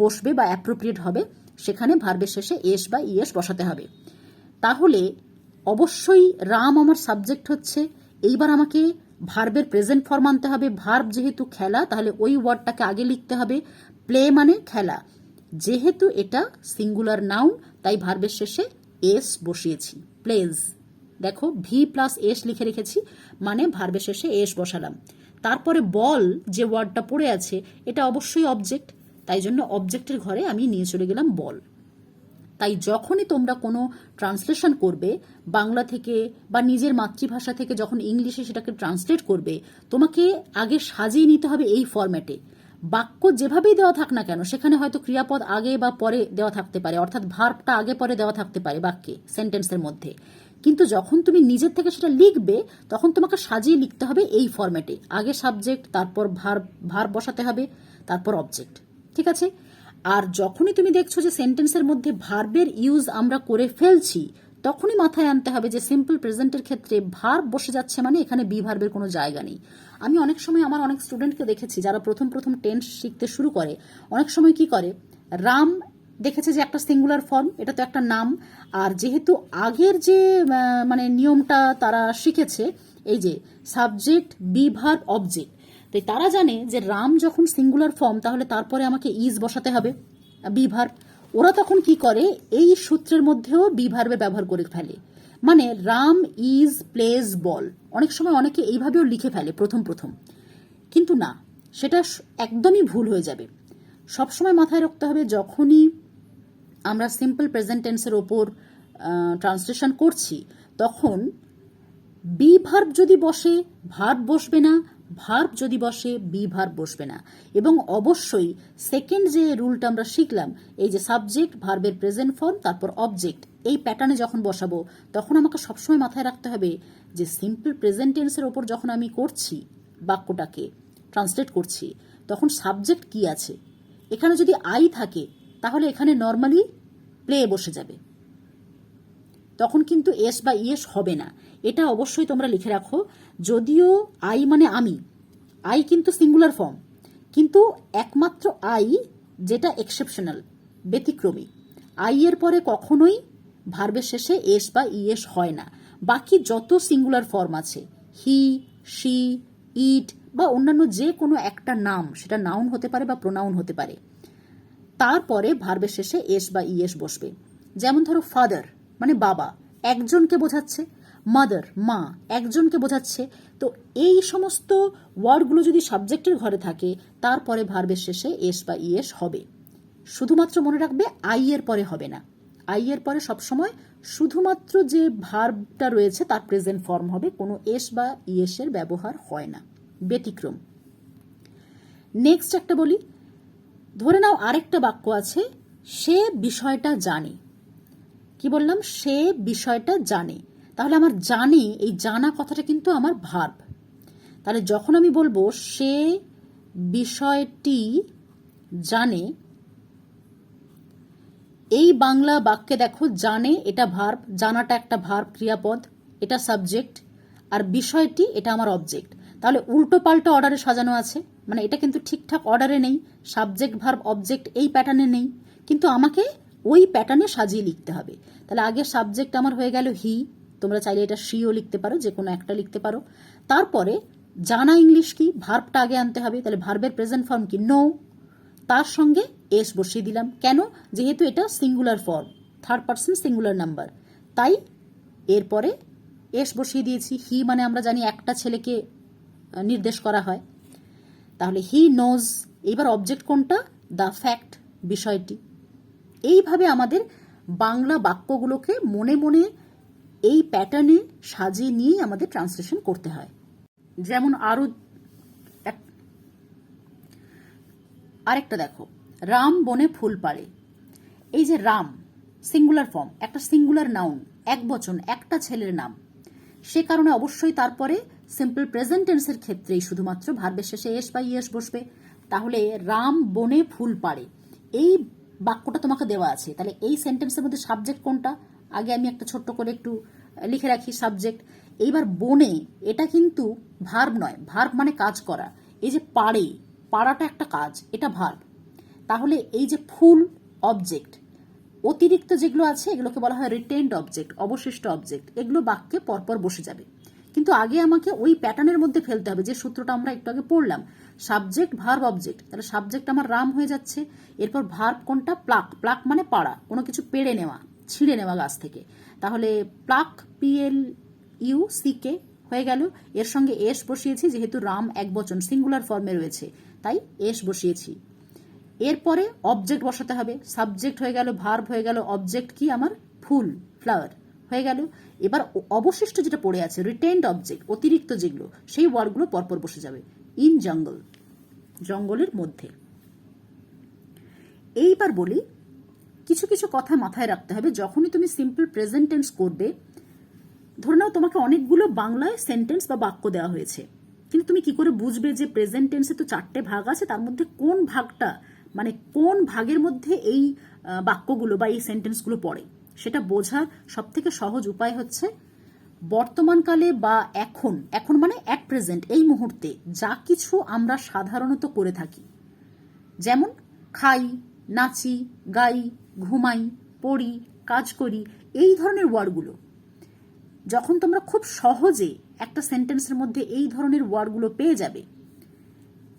বসবে বা অ্যাপ্রোপ্রিয়েট হবে সেখানে ভার্বের শেষে এস বা ইএস বসাতে হবে। তাহলে অবশ্যই রাম আমার সাবজেক্ট হচ্ছে। এইবার আমাকে ভার্বের প্রেজেন্ট ফর্ম আনতে হবে। ভার্ব যেহেতু খেলা, তাহলে ওই ওয়ার্ডটাকে আগে লিখতে হবে। প্লে মানে খেলা, যেহেতু এটা সিঙ্গুলার নাউন তাই ভার্বের শেষে এস বসিয়েছি, প্লেজ। দেখো ভি প্লাস এস লিখে রেখেছি, মানে ভার্বের শেষে এস বসালাম। তারপরে বল যে ওয়ার্ডটা পড়ে আছে, এটা অবশ্যই অবজেক্ট, তাই জন্য অবজেক্টের ঘরে আমি নিয়ে চলে গেলাম বল। তাই যখনই তোমরা কোনো ট্রান্সলেশন করবে বাংলা থেকে বা নিজের মাতৃভাষা থেকে যখন ইংলিশে সেটাকে ট্রান্সলেট করবে, তোমাকে আগে সাজিয়ে নিতে হবে এই ফরম্যাটে। বাক্য যেভাবেই দেওয়া থাক না কেন, সেখানে হয়তো ক্রিয়াপদ আগে বা পরে দেওয়া থাকতে পারে, অর্থাৎ ভার্বটা আগে পরে দেওয়া থাকতে পারে বাক্যে, সেন্টেন্সের মধ্যে। কিন্তু যখন তুমি নিজের থেকে সেটা লিখবে, তখন তোমাকে সাজিয়ে লিখতে হবে এই ফরম্যাটে। আগে সাবজেক্ট, তারপর ভার্ব বসাতে হবে, তারপর অবজেক্ট। ঠিক আছে? আর যখনই তুমি দেখছো যে সেন্টেন্সের মধ্যে ভার্বের ইউজ আমরা করে ফেলছি, তখনই মাথায় আনতে হবে যে সিম্পল প্রেজেন্টের ক্ষেত্রে ভার্ব বসে যাচ্ছে মানে এখানে বি ভার্বের কোনো জায়গা নেই। আমি অনেক সময় আমার অনেক স্টুডেন্টকে দেখেছি যারা প্রথম প্রথম টেন্স শিখতে শুরু করে, অনেক সময় কি করে, রাম দেখেছে যে একটা সিঙ্গুলার ফর্ম, এটা তো একটা নাম। আর যেহেতু আগের যে মানে নিয়মটা তারা শিখেছে, এই যে সাবজেক্ট বি ভার্ব অবজেক্ট, তাই তারা জানে যে রাম যখন সিঙ্গুলার ফর্ম তাহলে তারপরে আমাকে ইজ বসাতে হবে, বি ভার্ব। ওরা তখন কি করে, এই সূত্রের মধ্যেও বি ভার্বের ব্যবহার করে ফেলে। মানে রাম ইজ প্লেজ বল, অনেক সময় অনেকে এইভাবেও লিখে ফেলে প্রথম প্রথম, কিন্তু না, সেটা একদমই ভুল হয়ে যাবে। সবসময় মাথায় রাখতে হবে যখনই আমরা সিম্পল প্রেজেন্ট টেন্সের ওপর ট্রান্সলেশন করছি, তখন বি ভার্ব যদি বসে ভার্ব বসবে না, ভার্ব যদি বসে বি ভার্ব বসবে না। এবং অবশ্যই সেকেন্ড যে রুলটা আমরা শিখলাম, এই যে সাবজেক্ট ভার্বের প্রেজেন্ট ফর্ম তারপর অবজেক্ট, এই প্যাটার্নে যখন বসাবো তখন আমাকে সবসময় মাথায় রাখতে হবে যে সিম্পল প্রেজেন্ট টেন্সের ওপর যখন আমি করছি বাক্যটাকে ট্রান্সলেট করছি, তখন সাবজেক্ট কি আছে। এখানে যদি আই থাকে তাহলে এখানে নর্মালি প্লে বসে যাবে, তখন কিন্তু এস বা ইএস হবে না। এটা অবশ্যই তোমরা লিখে রাখো। যদিও আই মানে আমি, আই কিন্তু সিঙ্গুলার ফর্ম, কিন্তু একমাত্র আই যেটা এক্সেপশনাল, ব্যতিক্রমী, আই এর পরে কখনোই ভার্বের শেষে এস বা ইএস হয় না। বাকি যত সিঙ্গুলার ফর্ম আছে, হি, শি, ইট বা অন্যান্য যে কোনো একটা নাম, সেটা নাউন হতে পারে বা প্রোনাউন হতে পারে, তারপরে ভার্বের শেষে এস বা ইএস বসবে। যেমন ধরো ফাদার মানে বাবা, একজনকে বোঝাচ্ছে, মাদার মা, একজনকে বোঝাচ্ছে। তো এই সমস্ত ওয়ার্ডগুলো যদি সাবজেক্টের ঘরে থাকে, তারপরে ভার্বের শেষে এস বা ইএস হবে। শুধুমাত্র মনে রাখবে আই এর পরে হবে না, আই এর পরে সবসময় শুধুমাত্র যে ভার্বটা রয়েছে তার প্রেজেন্ট ফর্ম হবে, কোনো এস বা ইএস এর ব্যবহার হয় না, ব্যতিক্রম। নেক্সট একটা বলি, ধরে নাও আরেকটা বাক্য আছে, সে বিষয়টা জানে। কি বললাম? সে বিষয়টা জানে। তাহলে আমার জানে, এই জানা কথাটা কিন্তু আমার ভার্ব। তাহলে যখন আমি বলবো সে বিষয়টি জানে, এই বাংলা বাক্যে দেখো জানে এটা ভার্ব, জানাটা একটা ভার্ব ক্রিয়াপদ, এটা সাবজেক্ট, আর বিষয়টি এটা আমার অবজেক্ট। তাহলে উল্টো পাল্টা অর্ডারে সাজানো আছে, মানে এটা কিন্তু ঠিকঠাক অর্ডারে নেই, সাবজেক্ট ভার্ব অবজেক্ট এই প্যাটার্নে নেই, কিন্তু আমাকে ওই প্যাটার্নে সাজিয়ে লিখতে হবে। তাহলে আগে সাবজেক্ট আমার হয়ে গেল হি, তোমরা চাইলে এটা শিও লিখতে পারো, যে কোনো একটা লিখতে পারো। তারপরে জানা ইংলিশ কি, ভার্বটা আগে আনতে হবে, তাহলে ভার্বের প্রেজেন্ট ফর্ম কি, নো, তার সঙ্গে এস বসিয়ে দিলাম। কেন? যেহেতু এটা singular form, third person singular number, তাই এরপরে এস বসিয়ে দিয়েছি। হি মানে আমরা জানি একটা ছেলেকে নির্দেশ করা হয়, তাহলে হি নোজ। এবার অবজেক্ট কোনটা? দ্য ফ্যাক্ট, বিষয়টি। এইভাবে আমাদের বাংলা বাক্যগুলোকে মনে মনে এই প্যাটার্নে সাজিয়ে নিয়েই আমাদের ট্রান্সলেশন করতে হয়। যেমন আরেকটা দেখো, রাম বনে ফুল পাড়ে। এই যে রাম সিঙ্গুলার ফর্ম, একটা সিঙ্গুলার নাউন, এক বচন, একটা ছেলের নাম, সে কারণে অবশ্যই তারপরে সিম্পল প্রেজেন্ট টেন্সের ক্ষেত্রেই শুধুমাত্র ভার্বের শেষে এস বা ইএস বসবে। তাহলে রাম বনে ফুল পাড়ে, এই বাক্যটা তোমাকে দেওয়া আছে, তাহলে এই সেন্টেন্সের মধ্যে সাবজেক্ট কোনটা? আগে আমি একটা ছোট্ট করে একটু লিখে রাখি সাবজেক্ট। এইবার বনে, এটা কিন্তু ভার্ব নয়, ভার্ব মানে কাজ করা। এই যে পাড়ে, পাড়াটা একটা কাজ, এটা ভার্ব। তাহলে এই যে ফুল অবজেক্ট, অতিরিক্ত যেগুলো আছে এগুলোকে বলা হয় রিটেইনড অবজেক্ট, অবশিষ্ট অবজেক্ট, এগুলো বাক্যে পরপর বসে যাবে। কিন্তু আগে আমাকে ওই প্যাটার্নের মধ্যে ফেলতে হবে যে সূত্রটা আমরা একটু আগে পড়লাম, সাবজেক্ট ভার্ব অবজেক্ট। তাহলে সাবজেক্ট আমার রাম হয়ে যাচ্ছে, এরপর ভার্ব কোনটা? প্লাক, প্লাক মানে পাড়া, কোনো কিছু পেড়ে নেওয়া, ছিঁড়ে নেওয়া গাছ থেকে। তাহলে প্লাক, PLUCK হয়ে গেল। এর সঙ্গে এস বসিয়েছি, যেহেতু রাম এক বচন সিঙ্গুলার ফর্মে রয়েছে তাই এস বসিয়েছি। এরপরে অবজেক্ট বসাতে হবে, সাবজেক্ট হয়ে গেল, ভার্ব হয়ে গেল, অবজেক্ট কি আমার ফুল, ফ্লাওয়ার হয়ে গেল। এবার অবশিষ্ট যেটা পড়ে আছে রিটেইনড অবজেক্ট, অতিরিক্ত যেগুলো, সেই ওয়ার্ডগুলো পরপর বসে যাবে। ইন জঙ্গল, জঙ্গলের মধ্যে। এইবার বলি, কিছু কিছু কথা মাথায় রাখতে হবে যখনই তুমি সিম্পল প্রেজেন্ট টেন্স করবে। ধরে নাও তোমাকে অনেকগুলো বাংলায় সেন্টেন্স বা বাক্য দেওয়া হয়েছে, কিন্তু তুমি কি করে বুঝবে যে প্রেজেন্ট টেন্সে তো 4টে ভাগ আছে, তার মধ্যে কোন ভাগটা, মানে কোন ভাগের মধ্যে এই বাক্যগুলো বা এই সেন্টেন্সগুলো পড়ে? সেটা বোঝার সব থেকে সহজ উপায় হচ্ছে বর্তমানকালে বা এখন, এখন মানে অ্যাট প্রেজেন্ট, এই মুহূর্তে যা কিছু আমরা সাধারণত করে থাকি, যেমন খাই, নাচি, গাই, ঘুমাই, পড়ি, কাজ করি, এই ধরনের ওয়ার্ডগুলো যখন তোমরা খুব সহজে একটা সেন্টেন্সের মধ্যে এই ধরনের ওয়ার্ডগুলো পেয়ে যাবে,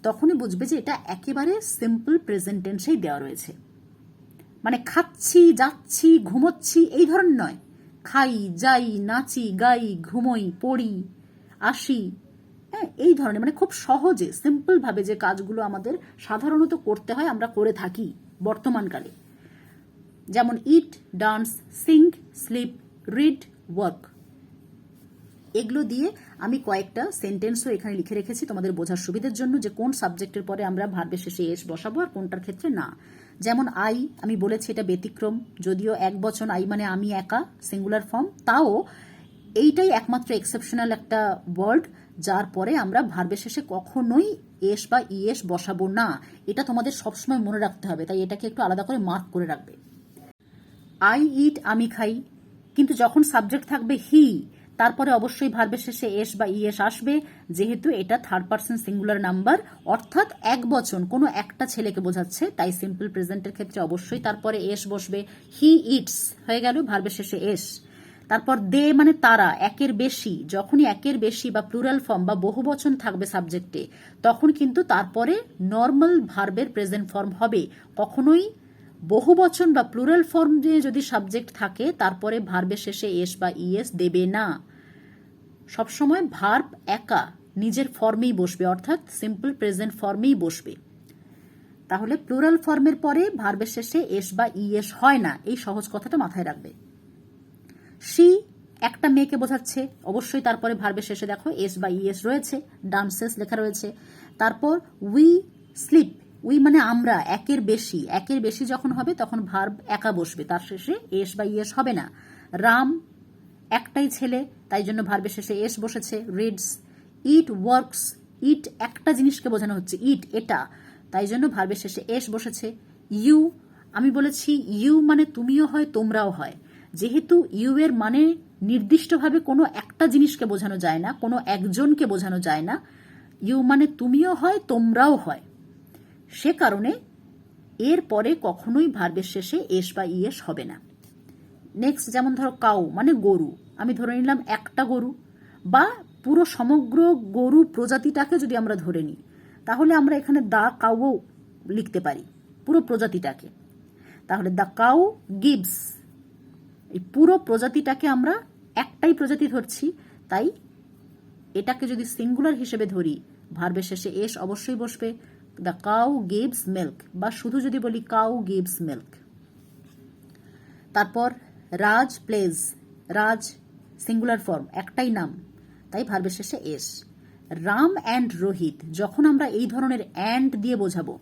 তখনই বুঝবে যে এটা একেবারে সিম্পল প্রেজেন্ট টেন্সেই দেওয়া রয়েছে। মানে খাচ্ছি, যাচ্ছি, ঘুমোচ্ছি এই ধরনের নয়। খাই, যাই, নাচি, গাই, ঘুমোই, পড়ি, আসি, হ্যাঁ, এই ধরনের, মানে খুব সহজে সিম্পল ভাবে যে কাজগুলো আমাদের সাধারণত করতে হয়, আমরা করে থাকি বর্তমানকালে। যেমন eat, dance, sing, sleep, read, work. এগুলো দিয়ে আমি কয়েকটা সেন্টেন্সও এখানে লিখে রেখেছি তোমাদের বোঝার সুবিধার জন্য, যে কোন সাবজেক্টের পরে আমরা ভার্বের শেষে এস বসাবো আর কোনটার ক্ষেত্রে না। যেমন আই, আমি বলেছি এটা ব্যতিক্রম, যদিও এক বচন আই মানে আমি একা, সিঙ্গুলার ফর্ম, তাও এইটাই একমাত্র এক্সেপশনাল একটা ওয়ার্ড যার পরে আমরা ভার্বের শেষে কখনোই এস বা ইএস বসাবো না। এটা তোমাদের সবসময় মনে রাখতে হবে, তাই এটাকে একটু আলাদা করে মার্ক করে রাখবে। আই ইট, আমি খাই, কিন্তু যখন সাবজেক্ট থাকবে হি, তারপরে অবশ্যই ভার্বের শেষে এস বা ইএস আসবে, যেহেতু এটা থার্ড পারসন সিঙ্গুলার নাম্বার, অর্থাৎ এক বচন, কোনো একটা ছেলেকে বোঝাচ্ছে, তাই সিম্পল প্রেজেন্টের ক্ষেত্রে অবশ্যই তারপরে এস বসবে। হি ইটস হয়ে গেল ভার্বের শেষে এস। তারপর দে মানে তারা, একের বেশি, যখনই একের বেশি বা প্লুরাল ফর্ম বা বহু বচন থাকবে সাবজেক্টে, তখন কিন্তু তারপরে নর্মাল ভার্বের প্রেজেন্ট ফর্ম হবে। কখনোই বহু বচন বা প্লুরাল ফর্ম দিয়ে যদি সাবজেক্ট থাকে, তারপরে ভার্বের শেষে এস বা ইএস দেবে না। সবসময় ভার্ব একা নিজের ফর্মেই বসবে, অর্থাৎ সিম্পল প্রেজেন্ট ফর্মেই বসবে। তাহলে প্লুরাল ফর্মের পরে ভার্বের শেষে এস বা ইএস হয় না, এই সহজ কথাটা মাথায় রাখবে। শি, একটা মেয়েকে বোঝাচ্ছে, অবশ্যই তারপরে ভার্বের শেষে দেখো এস বা ইএস রয়েছে, ডান্সেস লেখা রয়েছে। তারপর উই স্লিপ, উই মানে আমরা, একের বেশি, একের বেশি যখন হবে তখন ভার্ব একা বসবে, তার শেষে এস বা ইএস হবে না। রাম, একটাই ছেলে, তাই জন্য ভার্বের শেষে এস বসেছে। রিডস, ইট ওয়ার্কস, ইট একটা জিনিসকে বোঝানো হচ্ছে, ইট এটা, তাই জন্য ভার্বের শেষে এস বসেছে। ইউ, আমি বলেছি ইউ মানে তুমিও হয়, তোমরাও হয়, যেহেতু ইউ এর মানে নির্দিষ্টভাবে কোনো একটা জিনিসকে বোঝানো যায় না, কোনো একজনকে বোঝানো যায় না, ইউ মানে তুমিও হয়, তোমরাও হয়, সে কারণে এর পরে কখনোই ভার্বের শেষে এস বা ইএস হবে না। নেক্সট, যেমন ধরো কাউ মানে গরু, আমি ধরে নিলাম একটা গরু, বা পুরো সমগ্র গরু প্রজাতিটাকে যদি আমরা ধরে নিই, তাহলে আমরা এখানে দা কাউও লিখতে পারি, পুরো প্রজাতিটাকে। তাহলে দ্য কাউ গিভস, এই পুরো প্রজাতিটাকে আমরা একটাই প্রজাতি ধরছি, তাই এটাকে যদি সিঙ্গুলার হিসেবে ধরি, ভার্বের শেষে এস অবশ্যই বসবে। দ্য কাউ গিভস মিল্ক, বা শুধু যদি বলি কাউ গিভস মিল্ক। তারপর রাজ প্লেজ, রাজ সিঙ্গুলার ফর্ম, একটাই নাম, তাই ভার্বের শেষে এস। রাম অ্যান্ড রোহিত, যখন আমরা এই ধরনের অ্যান্ড দিয়ে বোঝাবো,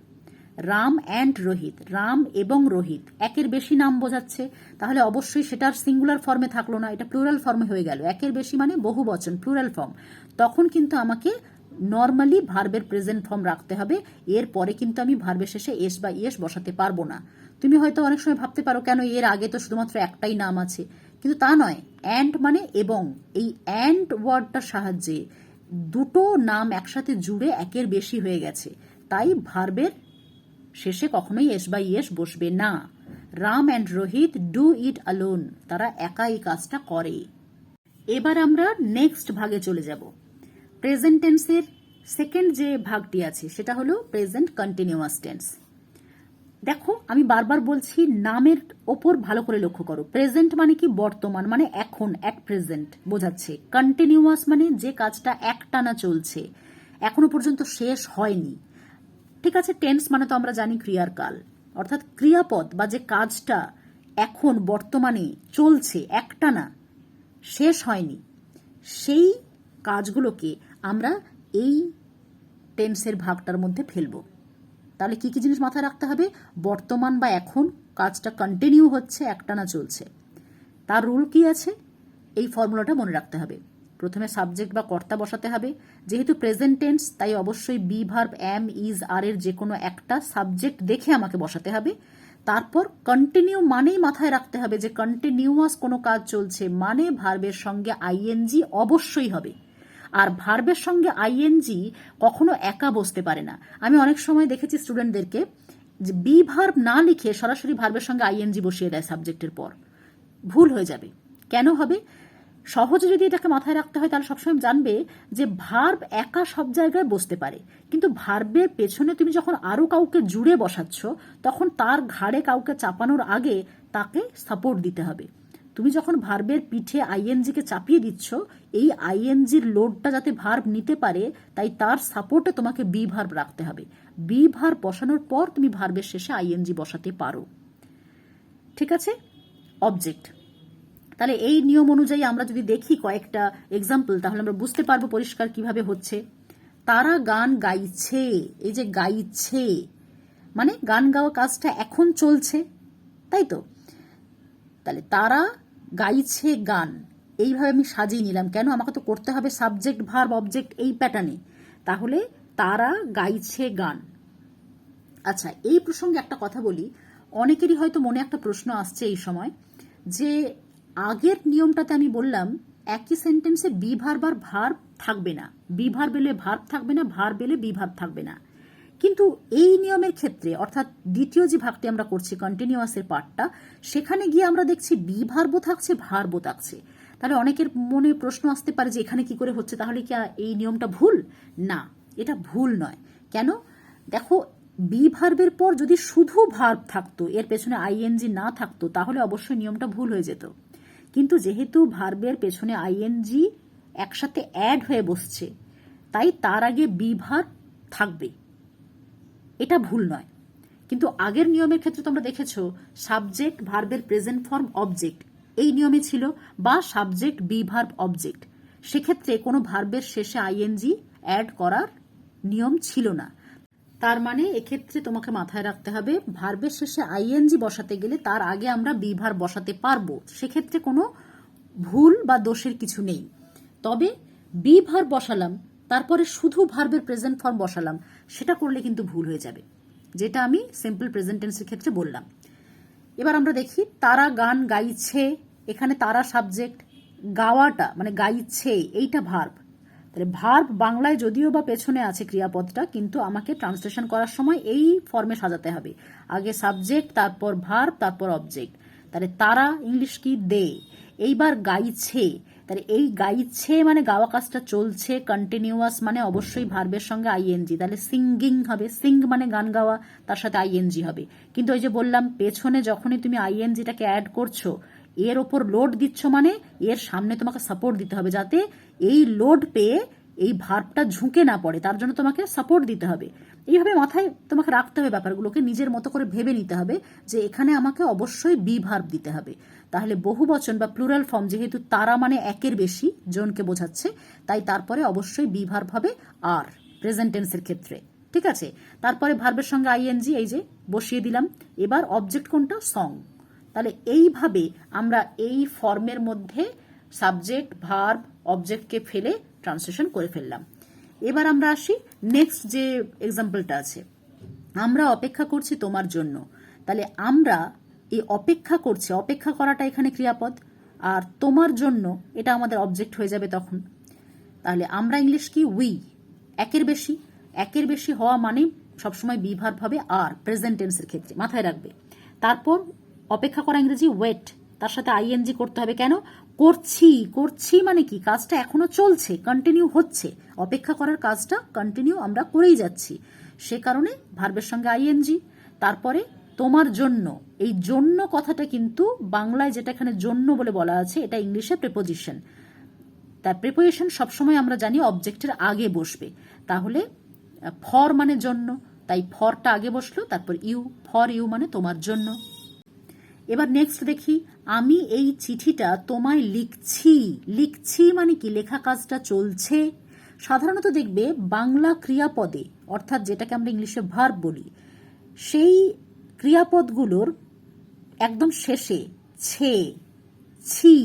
রাম অ্যান্ড রোহিত, রাম এবং রোহিত, একের বেশি নাম বোঝাচ্ছে, তাহলে অবশ্যই সেটার সিঙ্গুলার ফর্মে থাকলো না, এটা প্লুরাল ফর্মে হয়ে গেল। একের বেশি মানে বহু বচন, প্লুরাল ফর্ম, তখন কিন্তু আমাকে নর্মালি ভার্বের প্রেজেন্ট ফর্ম রাখতে হবে। এরপরে কিন্তু আমি ভার্বের শেষে এস বা ইএস বসাতে পারবো না। তুমি হয়তো অনেক সময় ভাবতে পারো কেন এর আগে তো শুধুমাত্র একটাই নাম আছে, কিন্তু তা নয়। অ্যান্ড মানে এবং, এই অ্যান্ড ওয়ার্ডটার সাহায্যে দুটো নাম একসাথে জুড়ে একের বেশি হয়ে গেছে, তাই ভার্বের শেষে কখনোই এস বা ইএস বসবে না। Ram and Rohit do it alone, তারা একা এই কাজটা করে। এবার আমরা নেক্সট ভাগে চলে যাব। প্রেজেন্ট টেন্সের সেকেন্ড যে ভাগটি আছে সেটা হলো প্রেজেন্ট কন্টিনিউয়াস টেন্স। দেখো, আমি বারবার বলছি, নামের ওপর ভালো করে লক্ষ্য করো। প্রেজেন্ট মানে কি? বর্তমান, মানে এখন, অ্যাট প্রেজেন্ট বোঝাচ্ছে। কন্টিনিউয়াস মানে যে কাজটা একটানা চলছে, এখনো পর্যন্ত শেষ হয়নি। ঠিক আছে, টেন্স মানে তো আমরা জানি ক্রিয়ার কাল, অর্থাৎ ক্রিয়াপদ বা যে কাজটা এখন বর্তমানে চলছে, একটানা শেষ হয়নি, সেই কাজগুলোকে আমরা এই টেন্সের ভাগটার মধ্যে ফেলবো। তাহলে কি কি জিনিস মাথায় রাখতে হবে? বর্তমান বা এখন কাজটা কন্টিনিউ হচ্ছে, একটানা চলছে। তার রুল কি আছে? এই ফর্মুলাটা মনে রাখতে হবে। প্রথমে সাবজেক্ট বা কর্তা বসাতে হবে। যেহেতু প্রেজেন্ট টেন্স, তাই অবশ্যই বি ভার্ব, এম, ইজ, আর এর যে কোনো একটা সাবজেক্ট দেখে আমাকে বসাতে হবে। তারপর কন্টিনিউ মানেই মাথায় রাখতে হবে যে কন্টিনিউয়াস কোনো কাজ চলছে মানে ভার্বের সঙ্গে আইএনজি অবশ্যই হবে। আর ভার্বের সঙ্গে আইএনজি কখনো একা বসতে পারে না। আমি অনেক সময় দেখেছি স্টুডেন্টদেরকে যে বি ভার্ব না লিখে সরাসরি ভার্বের সঙ্গে আইএনজি বসিয়ে দেয় সাবজেক্টের পর। ভুল হয়ে যাবে। কেন হবে? সহজে যদি এটাকে মাথায় রাখতে হয় তাহলে সবসময় জানবে যে ভার্ব একা সব জায়গায় বসতে পারে, কিন্তু ভার্বের পেছনে তুমি যখন আরো কাউকে জুড়ে বসাচ্ছ তখন তার ঘাড়ে কাউকে চাপানোর আগে তাকে সাপোর্ট দিতে হবে। তুমি যখন ভার্বের পিঠে আইএনজিকে চাপিয়ে দিচ্ছ, এই আইএনজির লোডটা যাতে ভার্ব নিতে পারে তাই তার সাপোর্টে তোমাকে বি ভার্ব রাখতে হবে। বি ভার্ব বসানোর পর তুমি ভার্বের শেষে আইএনজি বসাতে পারো। ঠিক আছে? অবজেক্ট। তাহলে এই নিয়ম অনুযায়ী আমরা যদি দেখি কয়েকটা এক্সাম্পল তাহলে আমরা বুঝতে পারবো পরিষ্কার কিভাবে হচ্ছে। তারা গান গাইছে, এই যে গাইছে মানে গান গাওয়া কাজটা এখন চলছে, তাই তো? তাহলে তারা গাইছে গান, এইভাবে আমি সাজিয়ে নিলাম। কেন? আমাকে তো করতে হবে সাবজেক্ট ভার্ব অবজেক্ট এই প্যাটার্নে। তাহলে তারা গাইছে গান। আচ্ছা, এই প্রসঙ্গে একটা কথা বলি। অনেকেরই হয়তো মনে একটা প্রশ্ন আসছে এই সময় যে আগের নিয়মটাতে আমি বললাম একই সেন্টেন্সে বি ভার্ব আর ভার্ব থাকবে না, বি ভার্ব এলে ভার্ব থাকবে না, ভার্ব এলে বি ভার্ব থাকবে না। কিন্তু এই নিয়মের ক্ষেত্রে অর্থাৎ দ্বিতীয় যে ভাগটি আমরা করছি কন্টিনিউয়াসের পার্টটা, সেখানে গিয়ে আমরা দেখছি বি ভার্বও থাকছে, ভার্বও থাকছে। তাহলে অনেকের মনে প্রশ্ন আসতে পারে যে এখানে কি করে হচ্ছে, তাহলে কি এই নিয়মটা ভুল? না, এটা ভুল নয়। কেন? দেখো, বি ভার্বের পর যদি শুধু ভার্ব থাকতো, এর পেছনে আইএনজি না থাকতো, তাহলে অবশ্যই নিয়মটা ভুল হয়ে যেত। কিন্তু যেহেতু ভার্বের পেছনে আইএনজি একসাথে অ্যাড হয়ে বসছে, তাই তার আগে বি ভার্ব থাকবে, এটা ভুল নয়। কিন্তু আগের নিয়মের ক্ষেত্রে তোমরা দেখেছো সাবজেক্ট ভার্বের প্রেজেন্ট ফর্ম অবজেক্ট এই নিয়মে ছিল, বা সাবজেক্ট বি ভার্ব অবজেক্ট, সেক্ষেত্রে কোনো ভার্বের শেষে আইএনজি অ্যাড করার নিয়ম ছিল না। তার মানে এক্ষেত্রে তোমাকে মাথায় রাখতে হবে ভার্বের শেষে আইএনজি বসাতে গেলে তার আগে আমরা বি ভার্ব বসাতে পারবো, সেক্ষেত্রে কোনো ভুল বা দোষের কিছু নেই। তবে বি ভার্ব বসালাম তারপরে শুধু ভার্বের প্রেজেন্ট ফর্ম বসালাম, সেটা করলে কিন্তু ভুল হয়ে যাবে, যেটা আমি সিম্পল প্রেজেন্ট টেন্সের ক্ষেত্রে বললাম। এবার আমরা দেখি তারা গান গাইছে, এখানে তারা সাবজেক্ট, গাওয়াটা মানে গাইছে এইটা ভার্ব। তাহলে ভার্ব বাংলায় যদিও বা পেছনে আছে ক্রিয়াপদটা, কিন্তু আমাকে ট্রান্সলেশন করার সময় এই ফর্মে সাজাতে হবে, আগে সাবজেক্ট, তারপর ভার্ব, তারপর অবজেক্ট। তাহলে তারা ইংলিশ কি? দে। এইবার গাইছে, তাহলে এই গাইছে মানে গাওয়া কাজটা চলছে, কন্টিনিউয়াস মানে অবশ্যই ভার্বের সঙ্গে আইএনজি, তাহলে সিঙ্গিং হবে, সিং মানে গান গাওয়া, তার সাথে আইএনজি হবে। কিন্তু ওই যে বললাম পেছনে যখনই তুমি আইএনজিটাকে অ্যাড করছো এর ওপর লোড দিচ্ছ মানে এর সামনে তোমাকে সাপোর্ট দিতে হবে, যাতে এই লোড পেয়ে এই ভার্বটা ঝুঁকে না পড়ে, তার জন্য তোমাকে সাপোর্ট দিতে হবে। এইভাবে মাথায় তোমাকে রাখতে হবে, ব্যাপারগুলোকে নিজের মতো করে ভেবে নিতে হবে যে এখানে আমাকে অবশ্যই বি ভার্ব দিতে হবে। তাহলে বহু বচন বা প্লুরাল ফর্ম, যেহেতু তারা মানে একের বেশি জনকে বোঝাচ্ছে, তাই তারপরে অবশ্যই বি ভার্ব হবে আর প্রেজেন্ট টেন্সের ক্ষেত্রে। ঠিক আছে? তারপরে ভার্বের সঙ্গে আইএনজি এই যে বসিয়ে দিলাম। এবার অবজেক্ট কোনটা? সং। তাহলে এইভাবে আমরা এই ফর্মের মধ্যে সাবজেক্ট ভার্ব অবজেক্টকে ফেলে ট্রান্সলেশন করে ফেললাম। এবার আমরা আসি নেক্সট যে এক্সাম্পলটা আছে, আমরা অপেক্ষা করছি তোমার জন্য। তাহলে আমরা এই অপেক্ষা করছি, অপেক্ষা করাটা এখানে ক্রিয়াপদ, আর তোমার জন্য এটা আমাদের অবজেক্ট হয়ে যাবে তখন। তাহলে আমরা ইংলিশ কি? উই। একের বেশি, একের বেশি হওয়া মানে সবসময় বি ভার্ব হবে আর প্রেজেন্ট টেন্সের ক্ষেত্রে, মাথায় রাখবে। তারপর অপেক্ষা করা ইংরেজি ওয়েট, তার সাথে আইএনজি করতে হবে। কেন? করছি, করছি মানে কি? কাজটা এখনো চলছে, কন্টিনিউ হচ্ছে, অপেক্ষা করার কাজটা কন্টিনিউ আমরা করেই যাচ্ছি, সে কারণে ভার্বের সঙ্গে আইএনজি। তারপরে তোমার জন্য, এই জন্য কথাটা কিন্তু বাংলায় যেটা এখানে জন্য বলে বলা আছে এটা ইংলিশে প্রিপোজিশন। তার প্রিপোজিশন সবসময় আমরা জানি অবজেক্টের আগে বসবে। তাহলে ফর মানে জন্য, তাই ফরটা আগে বসলো, তারপর ইউ, ফর ইউ মানে তোমার জন্য। এবার নেক্সট দেখি, আমি এই চিঠিটা তোমায় লিখছি। লিখছি মানে কি, লেখা কাজটা চলছে। সাধারণত দেখবে বাংলা ক্রিয়াপদে, অর্থাৎ যেটাকে আমরা ইংলিশে ভার্ব বলি, সেই ক্রিয়াপদগুলোর একদম শেষে ছে, ছি